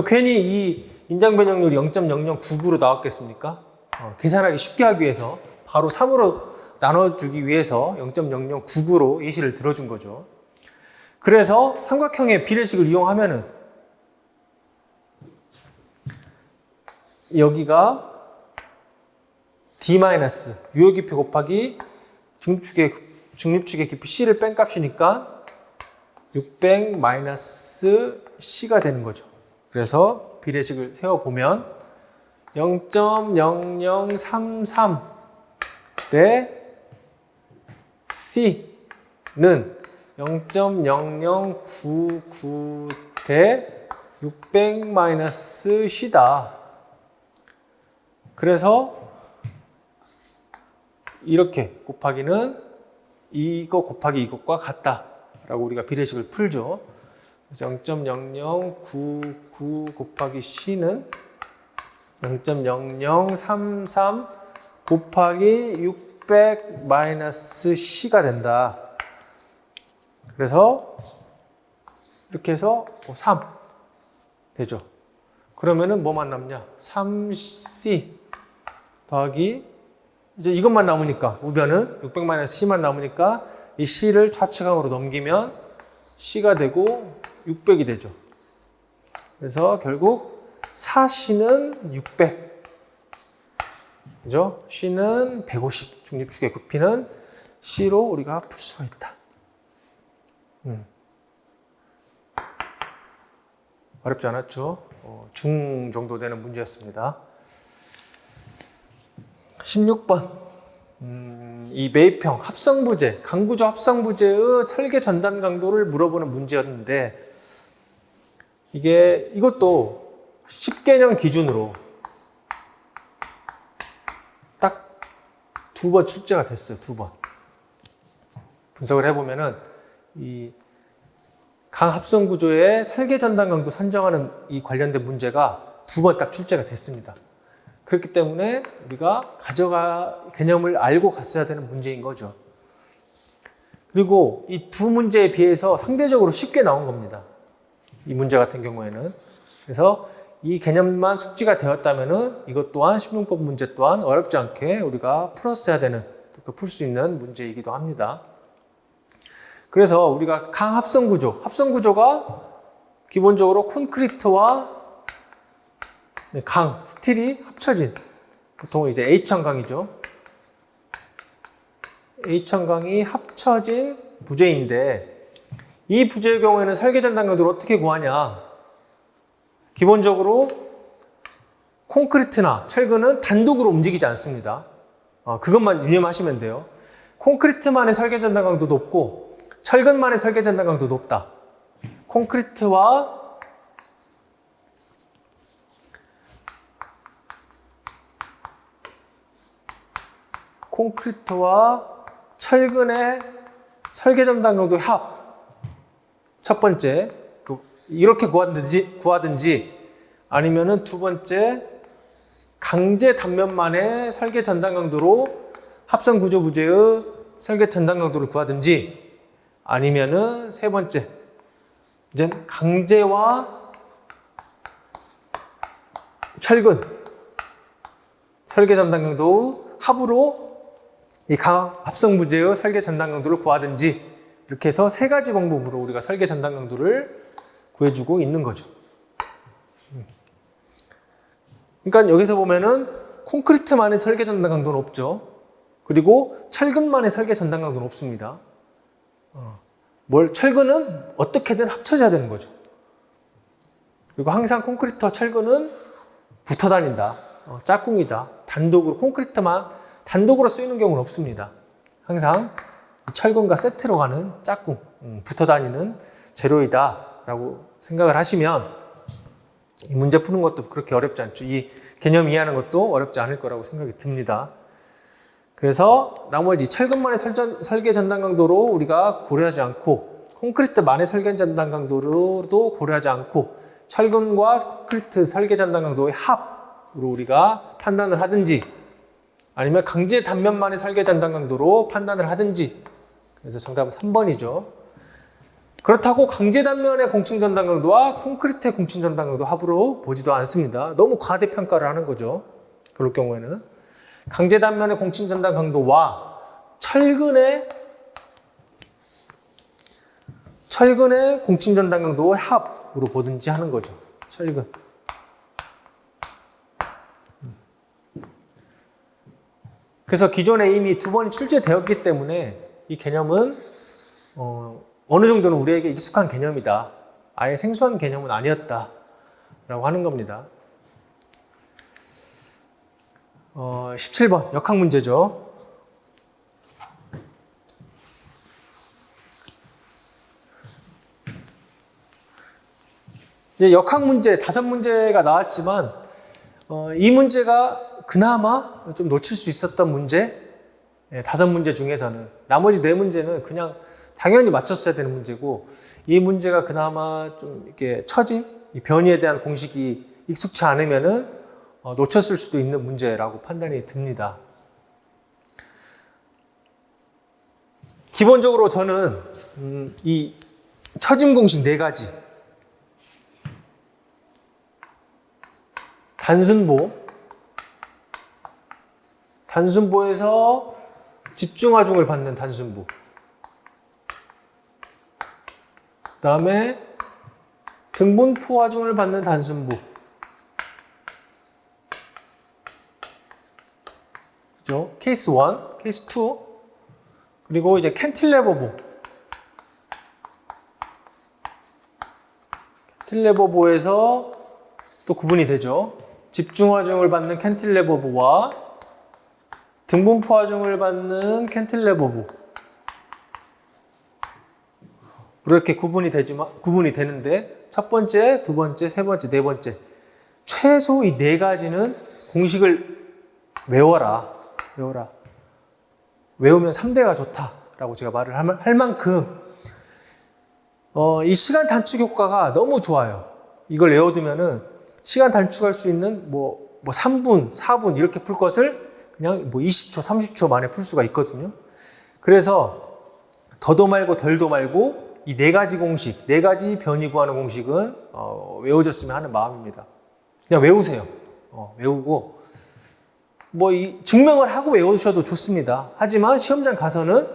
괜히 이 인장 변형률이 0.0099로 나왔겠습니까? 계산하기 쉽게 하기 위해서 바로 3으로 나눠주기 위해서 0.0099로 예시를 들어준 거죠. 그래서 삼각형의 비례식을 이용하면은 여기가 D- 유효 깊이 곱하기 중립축의 깊이 C를 뺀 값이니까 600-C가 되는 거죠. 그래서 비례식을 세워보면 0.0033 대 C는 0.0099 대 600-C다. 그래서 이렇게 곱하기는 이거 곱하기 이것과 같다라고 우리가 비례식을 풀죠. 그래서 0.0099 곱하기 C는 0.0033 곱하기 600-C가 된다. 그래서 이렇게 해서 3 되죠. 그러면은 뭐만 남냐? 3C 더하기 이제 이것만 남으니까 우변은 600-C만 남으니까 이 C를 좌측항으로 넘기면 C가 되고 600이 되죠. 그래서 결국 4C는 600. 그죠? C는 150. 중립축의 부피는 C로 우리가 풀 수가 있다. 어렵지 않았죠? 중 정도 되는 문제였습니다. 16번. 이 매입형 합성부재, 강구조 합성부재의 설계 전단 강도를 물어보는 문제였는데 이것도 10개년 기준으로 딱 2번 출제가 됐어요. 2번. 분석을 해보면은 이 강합성 구조의 설계 전단 강도 선정하는 이 관련된 문제가 2번 딱 출제가 됐습니다. 그렇기 때문에 우리가 개념을 알고 갔어야 되는 문제인 거죠. 그리고 이 두 문제에 비해서 상대적으로 쉽게 나온 겁니다. 이 문제 같은 경우에는. 그래서 이 개념만 숙지가 되었다면은 이것 또한 16번 문제 또한 어렵지 않게 우리가 풀었어야 되는, 풀 수 있는 문제이기도 합니다. 그래서 우리가 강합성 구조, 합성 구조가 기본적으로 콘크리트와 스틸이 합쳐진, 보통 이제 H천강이죠. H천강이 합쳐진 부재인데 이 부재의 경우에는 설계전당 강도를 어떻게 구하냐? 기본적으로 콘크리트나 철근은 단독으로 움직이지 않습니다. 그것만 유념하시면 돼요. 콘크리트만의 설계전당 강도 높고 철근만의 설계전당 강도 높다. 콘크리트와 철근의 설계전당 강도 합. 첫 번째, 이렇게 구하든지 아니면은 두 번째, 강제 단면만의 설계 전당 강도로 합성 구조 부재의 설계 전당 강도를 구하든지 아니면은 세 번째, 이제 강제와 철근 설계 전당 강도 합으로 이 합성 부재의 설계 전당 강도를 구하든지 이렇게 해서 세 가지 방법으로 우리가 설계 전당 강도를 구해주고 있는 거죠. 그러니까 여기서 보면은 콘크리트만의 설계 전당 강도는 없죠. 그리고 철근만의 설계 전당 강도는 없습니다. 철근은 어떻게든 합쳐져야 되는 거죠. 그리고 항상 콘크리트와 철근은 붙어 다닌다. 짝꿍이다. 단독으로 콘크리트만 단독으로 쓰이는 경우는 없습니다. 항상 철근과 세트로 가는 짝꿍, 붙어 다니는 재료이다 라고 생각을 하시면 이 문제 푸는 것도 그렇게 어렵지 않죠. 이 개념 이해하는 것도 어렵지 않을 거라고 생각이 듭니다. 그래서 나머지 철근만의 설계 전당 강도로 우리가 고려하지 않고 콘크리트만의 설계 전당 강도로도 고려하지 않고 철근과 콘크리트 설계 전당 강도의 합으로 우리가 판단을 하든지 아니면 강제 단면만의 설계 전당 강도로 판단을 하든지. 그래서 정답은 3번이죠. 그렇다고 강제 단면의 공칭 전당 강도와 콘크리트의 공칭 전당 강도 합으로 보지도 않습니다. 너무 과대평가를 하는 거죠. 그럴 경우에는 강제 단면의 공칭 전당 강도와 철근의 공칭 전당 강도의 합으로 보든지 하는 거죠. 철근. 그래서 기존에 이미 2번이 출제되었기 때문에 이 개념은 어느 정도는 우리에게 익숙한 개념이다. 아예 생소한 개념은 아니었다 라고 하는 겁니다. 17번 역학 문제죠. 이제 역학 문제 5문제가 나왔지만 이 문제가 그나마 좀 놓칠 수 있었던 문제 5문제 중에서는 나머지 4문제는 그냥 당연히 맞췄어야 되는 문제고 이 문제가 그나마 좀 이렇게 처짐, 이 변이에 대한 공식이 익숙치 않으면은 놓쳤을 수도 있는 문제라고 판단이 듭니다. 기본적으로 저는 이 처짐 공식 4가지 단순보에서 집중하중을 받는 단순보, 그 다음에 등분포하중을 받는 단순보, 그죠? 케이스 1, 케이스 2, 그리고 이제 캔틸레버보에서 또 구분이 되죠. 집중하중을 받는 캔틸레버보와 등분포하중을 받는 캔틸레버보. 이렇게 구분이 되는데 첫 번째, 두 번째, 세 번째, 네 번째 최소 이 4가지는 공식을 외워라. 외우면 3대가 좋다라고 제가 말을 할 만큼 이 시간 단축 효과가 너무 좋아요. 이걸 외워두면은 시간 단축할 수 있는 뭐 3분, 4분 이렇게 풀 것을 그냥 20초, 30초 만에 풀 수가 있거든요. 그래서 더도 말고 덜도 말고 이 4가지 공식, 4가지 변이 구하는 공식은 외워졌으면 하는 마음입니다. 그냥 외우세요. 외우고 이 증명을 하고 외우셔도 좋습니다. 하지만 시험장 가서는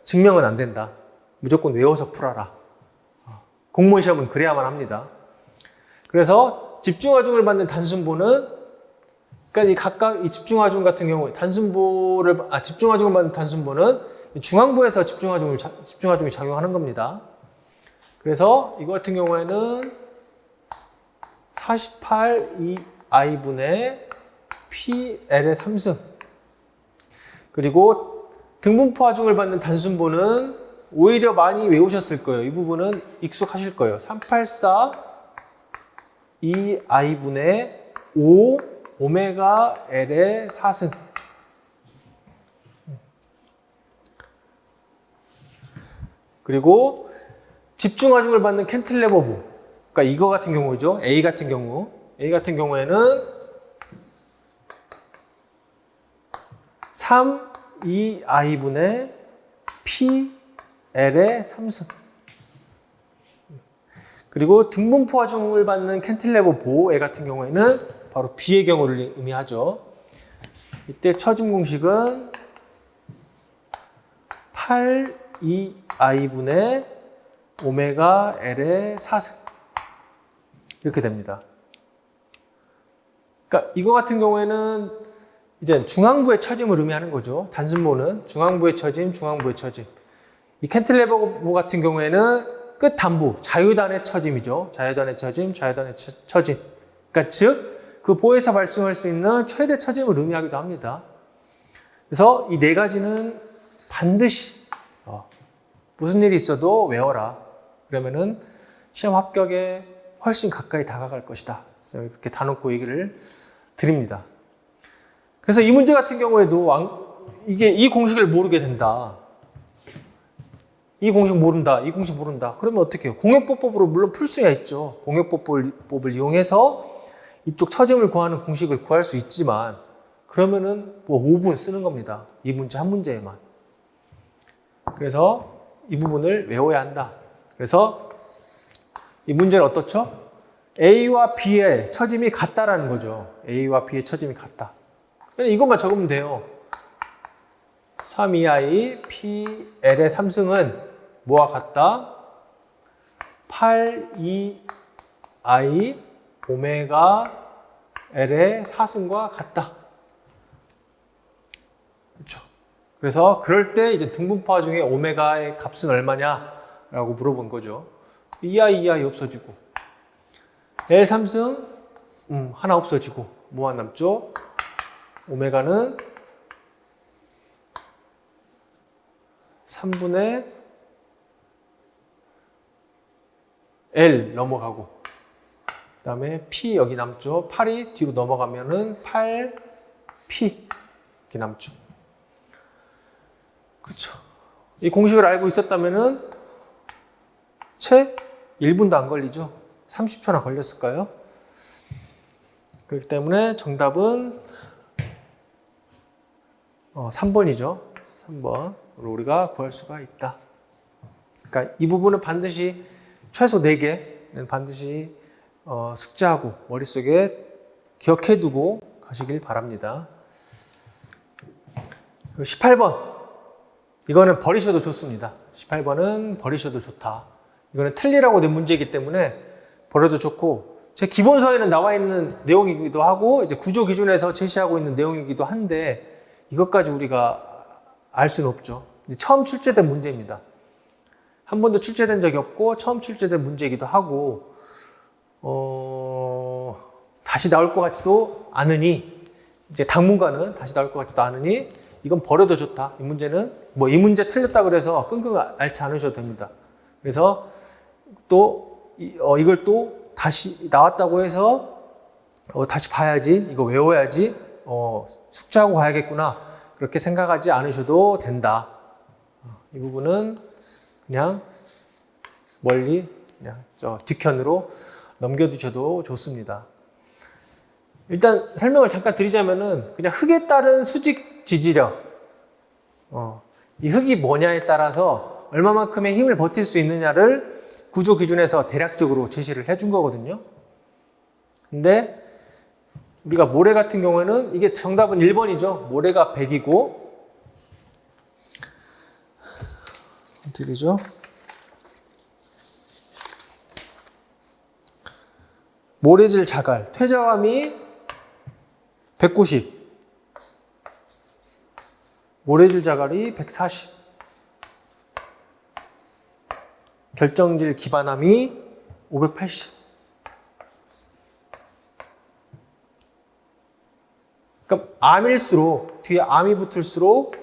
증명은 안 된다. 무조건 외워서 풀어라. 공무원 시험은 그래야만 합니다. 그래서 집중하중을 받는 단순보는 그러니까 각각 이 집중하중 같은 경우 집중하중을 받는 단순보는 중앙부에서 집중하중이 작용하는 겁니다. 그래서 이거 같은 경우에는 48이i분의 PL의 3승. 그리고 등분포 하중을 받는 단순보는 오히려 많이 외우셨을 거예요. 이 부분은 익숙하실 거예요. 384 2i분의 5 오메가 L의 4승. 그리고 집중하중을 받는 캔틸레버보. 그러니까 이거 같은 경우죠. A 같은 경우에는 3 2i분의 PL의 3승. 그리고 등분포 하중을 받는 캔틸레버 보호 A 같은 경우에는 바로 B의 경우를 의미하죠. 이때 처짐 공식은 8 2i분의 오메가 L의 4승. 이렇게 됩니다. 그러니까 이거 같은 경우에는 이제 중앙부의 처짐을 의미하는 거죠. 단순모는 중앙부의 처짐, 중앙부의 처짐. 이 캔틸레버 같은 경우에는 끝단부, 자유단의 처짐이죠. 자유단의 처짐, 자유단의 처짐. 그러니까 즉 그 보에서 발생할 수 있는 최대 처짐을 의미하기도 합니다. 그래서 이 네 가지는 반드시 무슨 일이 있어도 외워라. 그러면은 시험 합격에 훨씬 가까이 다가갈 것이다. 그래서 이렇게 다놓고 얘기를 드립니다. 그래서 이 문제 같은 경우에도 이 공식을 모르게 된다. 이 공식 모른다. 이 공식 모른다. 그러면 어떻게 해요? 공역보법으로 물론 풀 수야 있죠. 공역보법을 이용해서 이쪽 처짐을 구하는 공식을 구할 수 있지만 그러면은 뭐 5분 쓰는 겁니다. 이 문제 한 문제에만. 그래서 이 부분을 외워야 한다. 그래서 이 문제는 어떻죠? A와 B의 처짐이 같다라는 거죠. A와 B의 처짐이 같다. 그냥 이것만 적으면 돼요. 3,2i PL의 3승은 뭐와 같다? 8,2i 오메가 L의 4승과 같다. 그렇죠. 그래서 그럴 때 이제 등분포 하중에 오메가의 값은 얼마냐라고 물어본 거죠. 2i 없어지고 L 3승 하나 없어지고 뭐만 남죠? 오메가는 3분의 L 넘어가고 그 다음에 P 여기 남죠. 8이 뒤로 넘어가면은 8P 이렇게 남죠. 그렇죠. 이 공식을 알고 있었다면은 채 1분도 안 걸리죠. 30초나 걸렸을까요? 그렇기 때문에 정답은 3번이죠. 3번으로 우리가 구할 수가 있다. 그러니까 이 부분은 반드시 최소 4개는 반드시 숙지하고 머릿속에 기억해두고 가시길 바랍니다. 18번 이거는 버리셔도 좋습니다. 18번은 버리셔도 좋다. 이거는 틀리라고 낸 문제이기 때문에 버려도 좋고 제 기본서에는 나와 있는 내용이기도 하고 이제 구조 기준에서 제시하고 있는 내용이기도 한데 이것까지 우리가 알 수는 없죠. 처음 출제된 문제입니다. 한 번도 출제된 적이 없고 처음 출제된 문제이기도 하고 다시 나올 것 같지도 않으니 이제 당분간은 다시 나올 것 같지도 않으니 이건 버려도 좋다. 이 문제는 뭐 이 문제 틀렸다 그래서 끙끙 앓지 않으셔도 됩니다. 그래서 또 이걸 또 다시 나왔다고 해서 다시 봐야지 이거 외워야지 숙지하고 가야겠구나 그렇게 생각하지 않으셔도 된다. 이 부분은 그냥 멀리 그냥 저 뒷편으로 넘겨두셔도 좋습니다. 일단 설명을 잠깐 드리자면은 그냥 흙에 따른 수직 지지력 이 흙이 뭐냐에 따라서 얼마만큼의 힘을 버틸 수 있느냐를 구조 기준에서 대략적으로 제시를 해준 거거든요. 근데 우리가 모래 같은 경우에는 이게 정답은 1번이죠. 모래가 100이고 어떻게죠? 모래질 자갈, 퇴적함이 190, 모래질 자갈이 140. 결정질 기반함이 580. 그러니까 암일수록, 뒤에 암이 붙을수록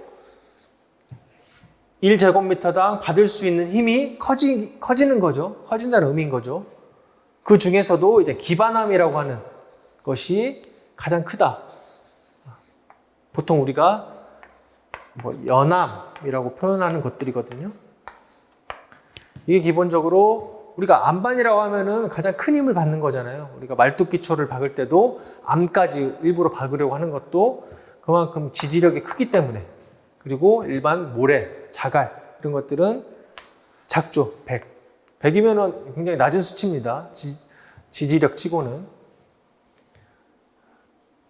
1제곱미터당 받을 수 있는 힘이 커지는 거죠. 커진다는 의미인 거죠. 그 중에서도 이제 기반함이라고 하는 것이 가장 크다. 보통 우리가 뭐 연암이라고 표현하는 것들이거든요. 이게 기본적으로 우리가 암반이라고 하면은 가장 큰 힘을 받는 거잖아요. 우리가 말뚝기초를 박을 때도 암까지 일부러 박으려고 하는 것도 그만큼 지지력이 크기 때문에. 그리고 일반 모래, 자갈 이런 것들은 작죠. 100. 100이면은 굉장히 낮은 수치입니다. 지지력 치고는.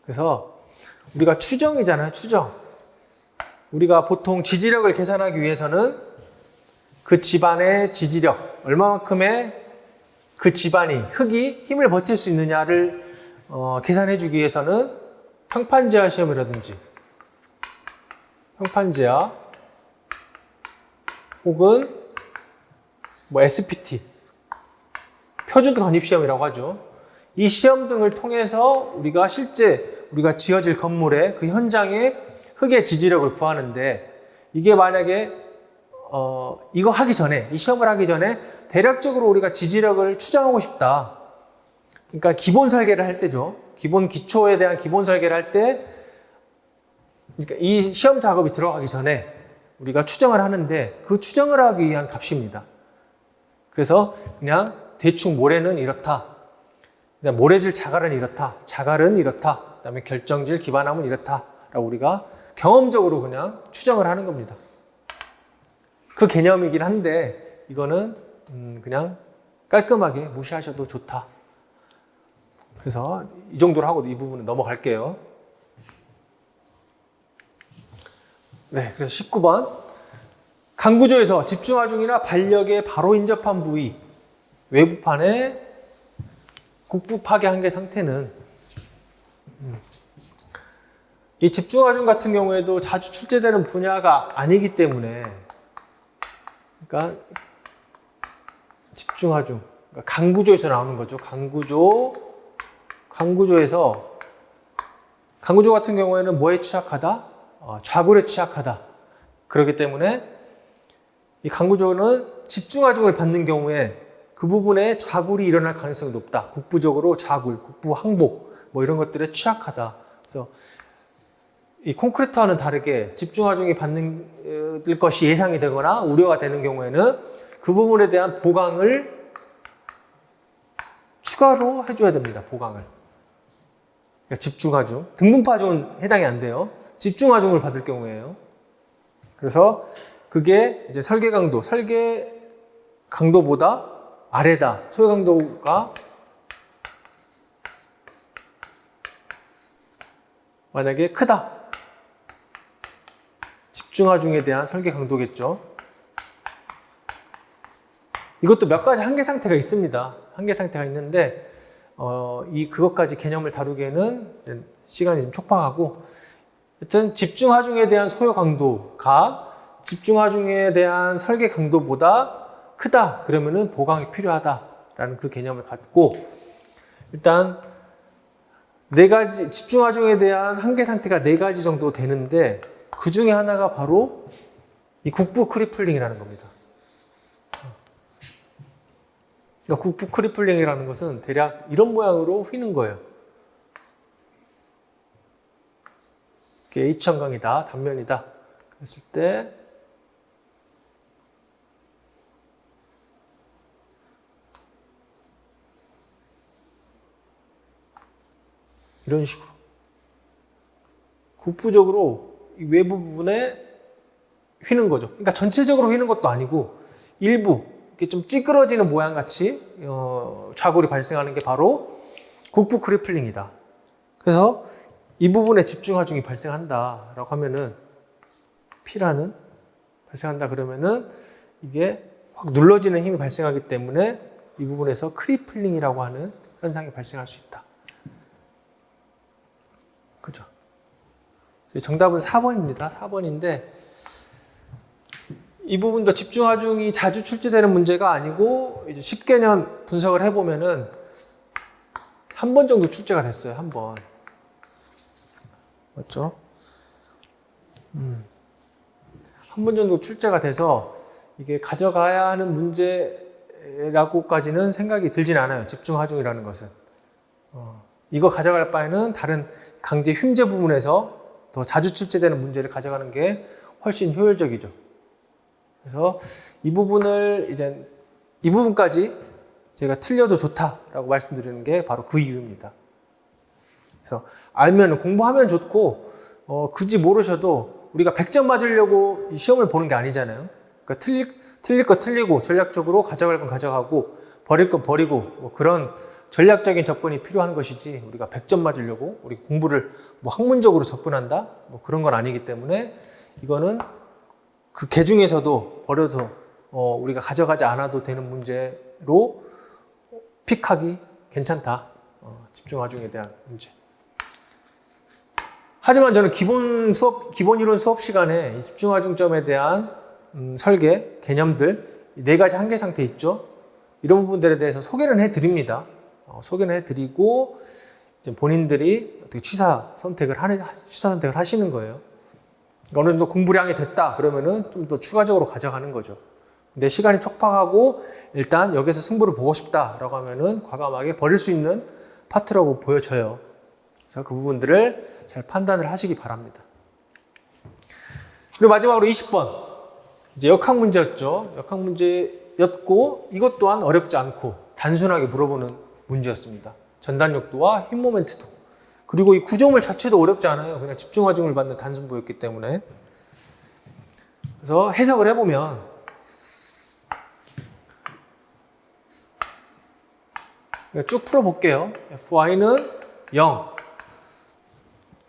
그래서 우리가 추정이잖아요. 추정. 우리가 보통 지지력을 계산하기 위해서는 그 집안의 지지력, 얼마만큼의 그 집안이, 흙이 힘을 버틸 수 있느냐를 계산해 주기 위해서는 평판제화 시험이라든지 평판제화 혹은 뭐 SPT, 표준 건입시험이라고 하죠. 이 시험 등을 통해서 우리가 실제 우리가 지어질 건물의 그 현장의 흙의 지지력을 구하는데, 이게 만약에 이거 하기 전에, 이 시험을 하기 전에 대략적으로 우리가 지지력을 추정하고 싶다. 그러니까 기본 설계를 할 때죠. 기본 기초에 대한 기본 설계를 할 때, 그러니까 이 시험 작업이 들어가기 전에 우리가 추정을 하는데, 그 추정을 하기 위한 값입니다. 그래서 그냥 대충 모래는 이렇다. 그냥 모래질 자갈은 이렇다. 자갈은 이렇다. 그다음에 결정질 기반함은 이렇다. 라고 우리가 경험적으로 그냥 추정을 하는 겁니다. 그 개념이긴 한데 이거는 그냥 깔끔하게 무시하셔도 좋다. 그래서 이 정도로 하고 이 부분은 넘어갈게요. 네, 그래서 19번. 강구조에서 집중하중이나 반력에 바로 인접한 부위, 외부판의 국부 파괴 한계 상태는, 이 집중하중 같은 경우에도 자주 출제되는 분야가 아니기 때문에, 그러니까 집중하중, 그러니까 강구조에서 나오는 거죠. 강구조에서, 강구조 같은 경우에는 뭐에 취약하다? 좌굴에 취약하다. 그렇기 때문에 이 강구조는 집중하중을 받는 경우에 그 부분에 좌굴이 일어날 가능성이 높다. 국부적으로 좌굴, 국부 항복 뭐 이런 것들에 취약하다. 그래서 이 콘크리트와는 다르게 집중하중이 받는 것이 예상이 되거나 우려가 되는 경우에는 그 부분에 대한 보강을 추가로 해줘야 됩니다. 보강을. 그러니까 집중하중, 등분파중은 해당이 안 돼요. 집중하중을 받을 경우에요. 그래서 그게 이제 설계 강도보다 아래다. 소요 강도가 만약에 크다. 집중하중에 대한 설계 강도겠죠. 이것도 몇 가지 한계 상태가 있습니다. 한계 상태가 있는데 그것까지 개념을 다루기에는 시간이 좀 촉박하고, 하여튼 집중하중에 대한 소요 강도가 집중하중에 대한 설계 강도보다 크다. 그러면은 보강이 필요하다라는 그 개념을 갖고, 일단 네 가지, 집중하중에 대한 한계 상태가 4가지 정도 되는데 그 중에 하나가 바로 이 국부 크리플링이라는 겁니다. 그러니까 국부 크리플링이라는 것은 대략 이런 모양으로 휘는 거예요. 이게 H형광이다, 단면이다. 그랬을 때 이런 식으로 국부적으로 이 외부 부분에 휘는 거죠. 그러니까 전체적으로 휘는 것도 아니고 일부 이렇게 좀 찌그러지는 모양 같이 좌골이 발생하는 게 바로 국부 크리플링이다. 그래서 이 부분에 집중하중이 발생한다라고 하면은 P라는 발생한다 그러면은 이게 확 눌러지는 힘이 발생하기 때문에 이 부분에서 크리플링이라고 하는 현상이 발생할 수 있다. 그죠? 정답은 4번입니다. 4번인데 이 부분도 집중하중이 자주 출제되는 문제가 아니고 이제 10개년 분석을 해보면은 한 번 정도 출제가 됐어요. 한 번. 맞죠? 한 번 정도 출제가 돼서 이게 가져가야 하는 문제라고까지는 생각이 들진 않아요. 집중하중이라는 것은. 이거 가져갈 바에는 다른 강제 흉제 부분에서 더 자주 출제되는 문제를 가져가는 게 훨씬 효율적이죠. 그래서 이 부분을 이제 이 부분까지 제가 틀려도 좋다라고 말씀드리는 게 바로 그 이유입니다. 그래서 알면 공부하면 좋고 굳이 모르셔도 우리가 100점 맞으려고 이 시험을 보는 게 아니잖아요. 그러니까 틀릴 거 틀리고 전략적으로 가져갈 건 가져가고 버릴 건 버리고 뭐 그런 전략적인 접근이 필요한 것이지 우리가 100점 맞으려고 우리 공부를 뭐 학문적으로 접근한다 뭐 그런 건 아니기 때문에 이거는 그 개 중에서도 버려도 우리가 가져가지 않아도 되는 문제로 픽하기 괜찮다. 집중하중에 대한 문제. 하지만 저는 기본 이론 수업 시간에 이 집중하중점에 대한 설계, 개념들, 4가지 한계 상태 있죠. 이런 부분들에 대해서 소개는 해드립니다. 소개는 해드리고 이제 본인들이 어떻게 취사 선택을 하시는 거예요. 어느 정도 공부량이 됐다 그러면은 좀 더 추가적으로 가져가는 거죠. 근데 시간이 촉박하고 일단 여기서 승부를 보고 싶다라고 하면은 과감하게 버릴 수 있는 파트라고 보여져요. 그래서 그 부분들을 잘 판단을 하시기 바랍니다. 그리고 마지막으로 20번. 이제 역학 문제였죠. 역학 문제였고 이것 또한 어렵지 않고 단순하게 물어보는 문제였습니다. 전단력도와 힘 모멘트도. 그리고 이 구조물 자체도 어렵지 않아요. 그냥 집중하중을 받는 단순부였기 때문에. 그래서 해석을 해보면 쭉 풀어볼게요. fy는 0.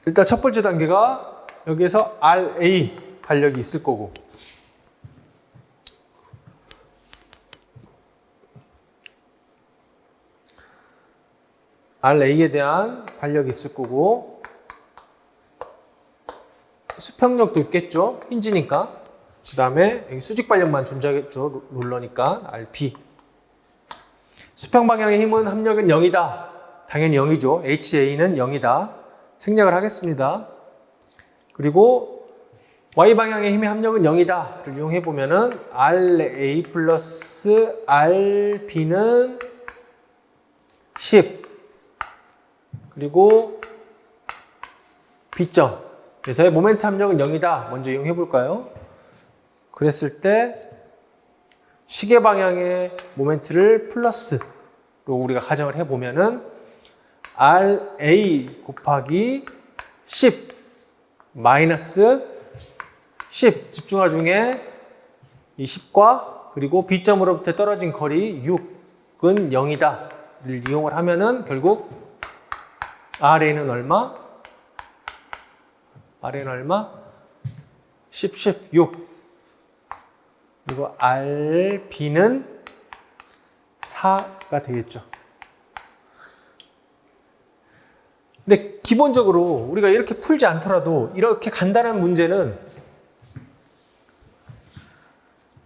일단 첫 번째 단계가 여기에서 RA 반력이 있을 거고 RA에 대한 반력이 있을 거고 수평력도 있겠죠. 힌지니까. 그 다음에 여기 수직 반력만 존재하겠죠. 롤러니까 RB. 수평 방향의 힘은 합력은 0이다. 당연히 0이죠. HA는 0이다. 생략을 하겠습니다. 그리고 Y 방향의 힘의 합력은 0이다를 이용해 보면은 RA 플러스 RB는 10. 그리고 B점. 그래서 모멘트 합력은 0이다. 먼저 이용해 볼까요? 그랬을 때 시계 방향의 모멘트를 플러스로 우리가 가정을 해 보면은 RA 곱하기 10 마이너스 10 집중하중에 이 10과 그리고 B점으로부터 떨어진 거리 6은 0이다를 이용을 하면은 결국 RA는 얼마? RA는 얼마? 10, 10, 6. 그리고 RB는 4가 되겠죠. 근데 기본적으로 우리가 이렇게 풀지 않더라도 이렇게 간단한 문제는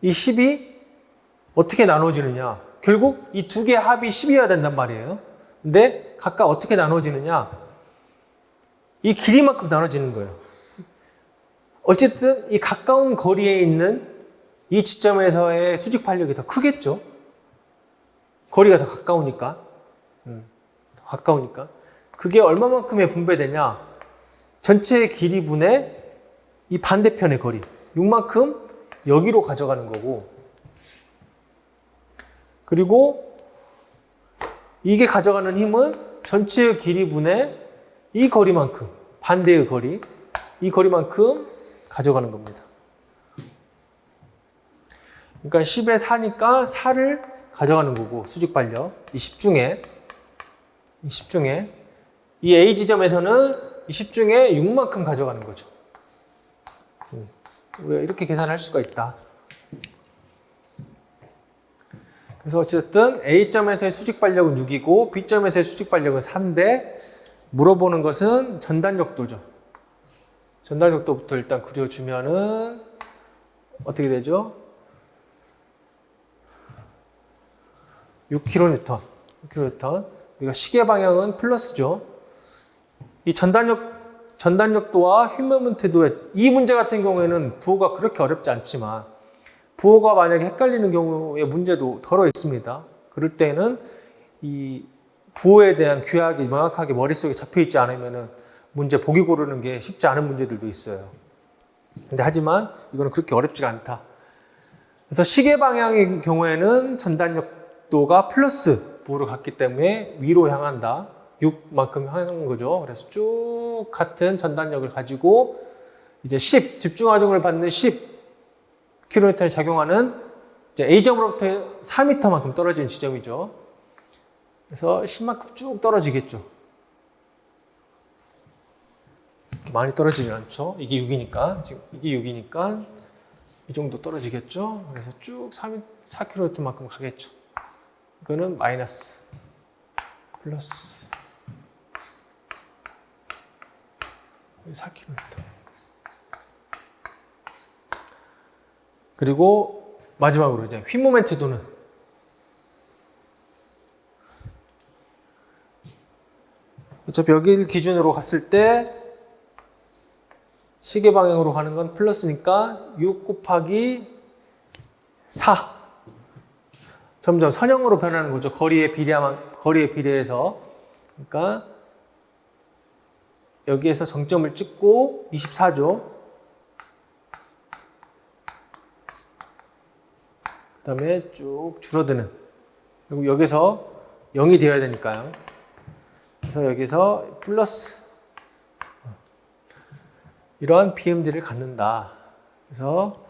이 10이 어떻게 나눠지느냐. 결국 이 두 개의 합이 10이어야 된단 말이에요. 근데 각각 어떻게 나눠지느냐. 이 길이만큼 나눠지는 거예요. 어쨌든 이 가까운 거리에 있는 이 지점에서의 수직 반력이 더 크겠죠. 거리가 더 가까우니까. 더 가까우니까. 그게 얼마만큼의 분배되냐. 전체의 길이분의 이 반대편의 거리. 6만큼 여기로 가져가는 거고. 그리고 이게 가져가는 힘은 전체의 길이분의 이 거리만큼, 반대의 거리, 이 거리만큼 가져가는 겁니다. 그러니까 10에 4니까 4를 가져가는 거고, 수직 반력. 이 10 중에 이 A 지점에서는 이 10 중에 6만큼 가져가는 거죠. 우리가 이렇게 계산할 수가 있다. 그래서 어쨌든 A점에서의 수직 반력은 6이고 B점에서의 수직 반력은 4인데 물어보는 것은 전단력도죠. 전단력도부터 일단 그려주면은 어떻게 되죠? 6kN. 6kN. 우리가 시계 방향은 플러스죠. 이 전단력도와 휘 모멘트도의 이 문제 같은 경우에는 부호가 그렇게 어렵지 않지만 부호가 만약에 헷갈리는 경우에 문제도 덜어 있습니다. 그럴 때는 이 부호에 대한 규약이 명확하게 머릿속에 잡혀 있지 않으면은 문제 보기 고르는 게 쉽지 않은 문제들도 있어요. 근데 하지만 이거는 그렇게 어렵지가 않다. 그래서 시계 방향의 경우에는 전단력도가 플러스 부호를 갖기 때문에 위로 향한다. 6만큼 향하는 거죠. 그래서 쭉 같은 전단력을 가지고 이제 10, 집중하중을 받는 10kN에 작용하는 이제 A점으로부터 4m만큼 떨어진 지점이죠. 그래서 10만큼 쭉 떨어지겠죠. 이렇게 많이 떨어지진 않죠. 이게 6이니까. 지금 이게 6이니까 이 정도 떨어지겠죠. 그래서 쭉 4kN만큼 가겠죠. 이거는 마이너스, 플러스 4kN. 그리고 마지막으로 이제 휘 모멘트도는 어차피 여기를 기준으로 갔을 때 시계 방향으로 가는 건 플러스니까 6 곱하기 4. 점점 선형으로 변하는 거죠. 거리에 비례해서. 그러니까 여기에서 정점을 찍고 24죠. 그 다음에 쭉 줄어드는. 그리고 여기서 0이 되어야 되니까요. 그래서 여기서 플러스 이러한 BMD를 갖는다. 그래서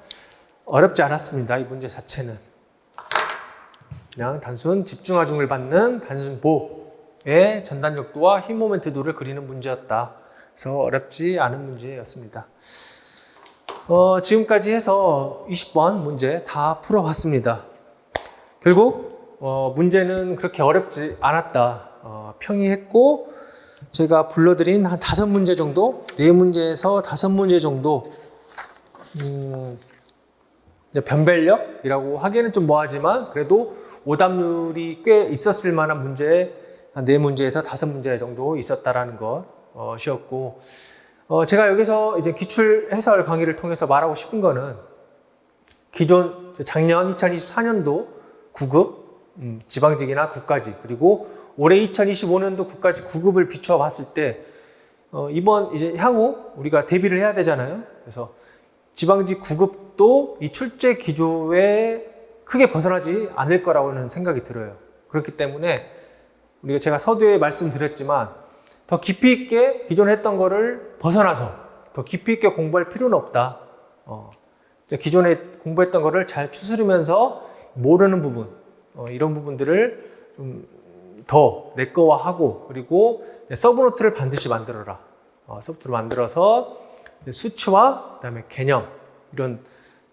어렵지 않았습니다. 이 문제 자체는. 그냥 단순 집중하중을 받는 단순 보의 전단력도와 휘 모멘트도를 그리는 문제였다. 그래서 어렵지 않은 문제였습니다. 지금까지 해서 20번 문제 다 풀어봤습니다. 결국 문제는 그렇게 어렵지 않았다. 평이했고 제가 불러드린 한 5문제 정도, 4문제에서 5문제 정도 변별력이라고 하기에는 좀 뭐하지만 그래도 오답률이 꽤 있었을 만한 문제 한 4문제에서 5문제 정도 있었다라는 것이었고 제가 여기서 이제 기출 해설 강의를 통해서 말하고 싶은 거는 기존 작년 2024년도 9급 지방직이나 국가직 그리고 올해 2025년도 국가직 9급을 비추어 봤을 때 이번 이제 향후 우리가 대비를 해야 되잖아요. 그래서 지방직 9급도 이 출제 기조에 크게 벗어나지 않을 거라고는 생각이 들어요. 그렇기 때문에 우리가 제가 서두에 말씀드렸지만 더 깊이 있게 기존에 했던 거를 벗어나서 더 깊이 있게 공부할 필요는 없다. 기존에 공부했던 거를 잘 추스르면서 모르는 부분, 이런 부분들을 좀 더 내꺼화하고 그리고 서브노트를 반드시 만들어라. 서브노트를 만들어서 수치와 그다음에 개념 이런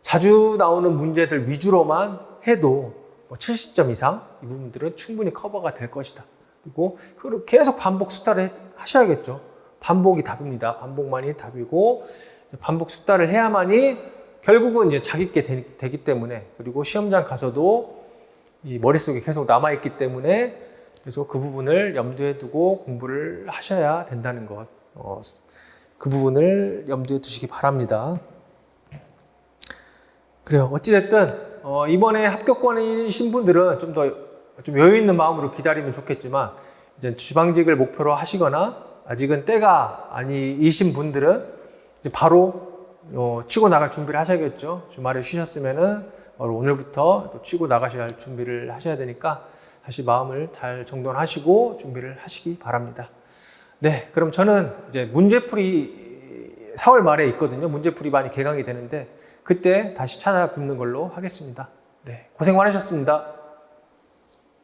자주 나오는 문제들 위주로만 해도 70점 이상 이 부분들은 충분히 커버가 될 것이다. 그리고 계속 반복 숙달을 하셔야겠죠. 반복이 답입니다. 반복만이 답이고 반복 숙달을 해야만이 결국은 이제 자기께 되기 때문에 그리고 시험장 가서도 이 머릿속에 계속 남아있기 때문에 그래서 그 부분을 염두에 두고 공부를 하셔야 된다는 것. 그 부분을 염두에 두시기 바랍니다. 그래요. 어찌됐든 이번에 합격권이신 분들은 좀 여유 있는 마음으로 기다리면 좋겠지만 이제 지방직을 목표로 하시거나 아직은 때가 아니신 분들은 이제 바로 치고 나갈 준비를 하셔야겠죠. 주말에 쉬셨으면은 바로 오늘부터 또 치고 나가셔야 할 준비를 하셔야 되니까 다시 마음을 잘 정돈하시고 준비를 하시기 바랍니다. 네, 그럼 저는 이제 문제풀이 4월 말에 있거든요. 문제풀이 많이 개강이 되는데 그때 다시 찾아뵙는 걸로 하겠습니다. 네, 고생 많으셨습니다.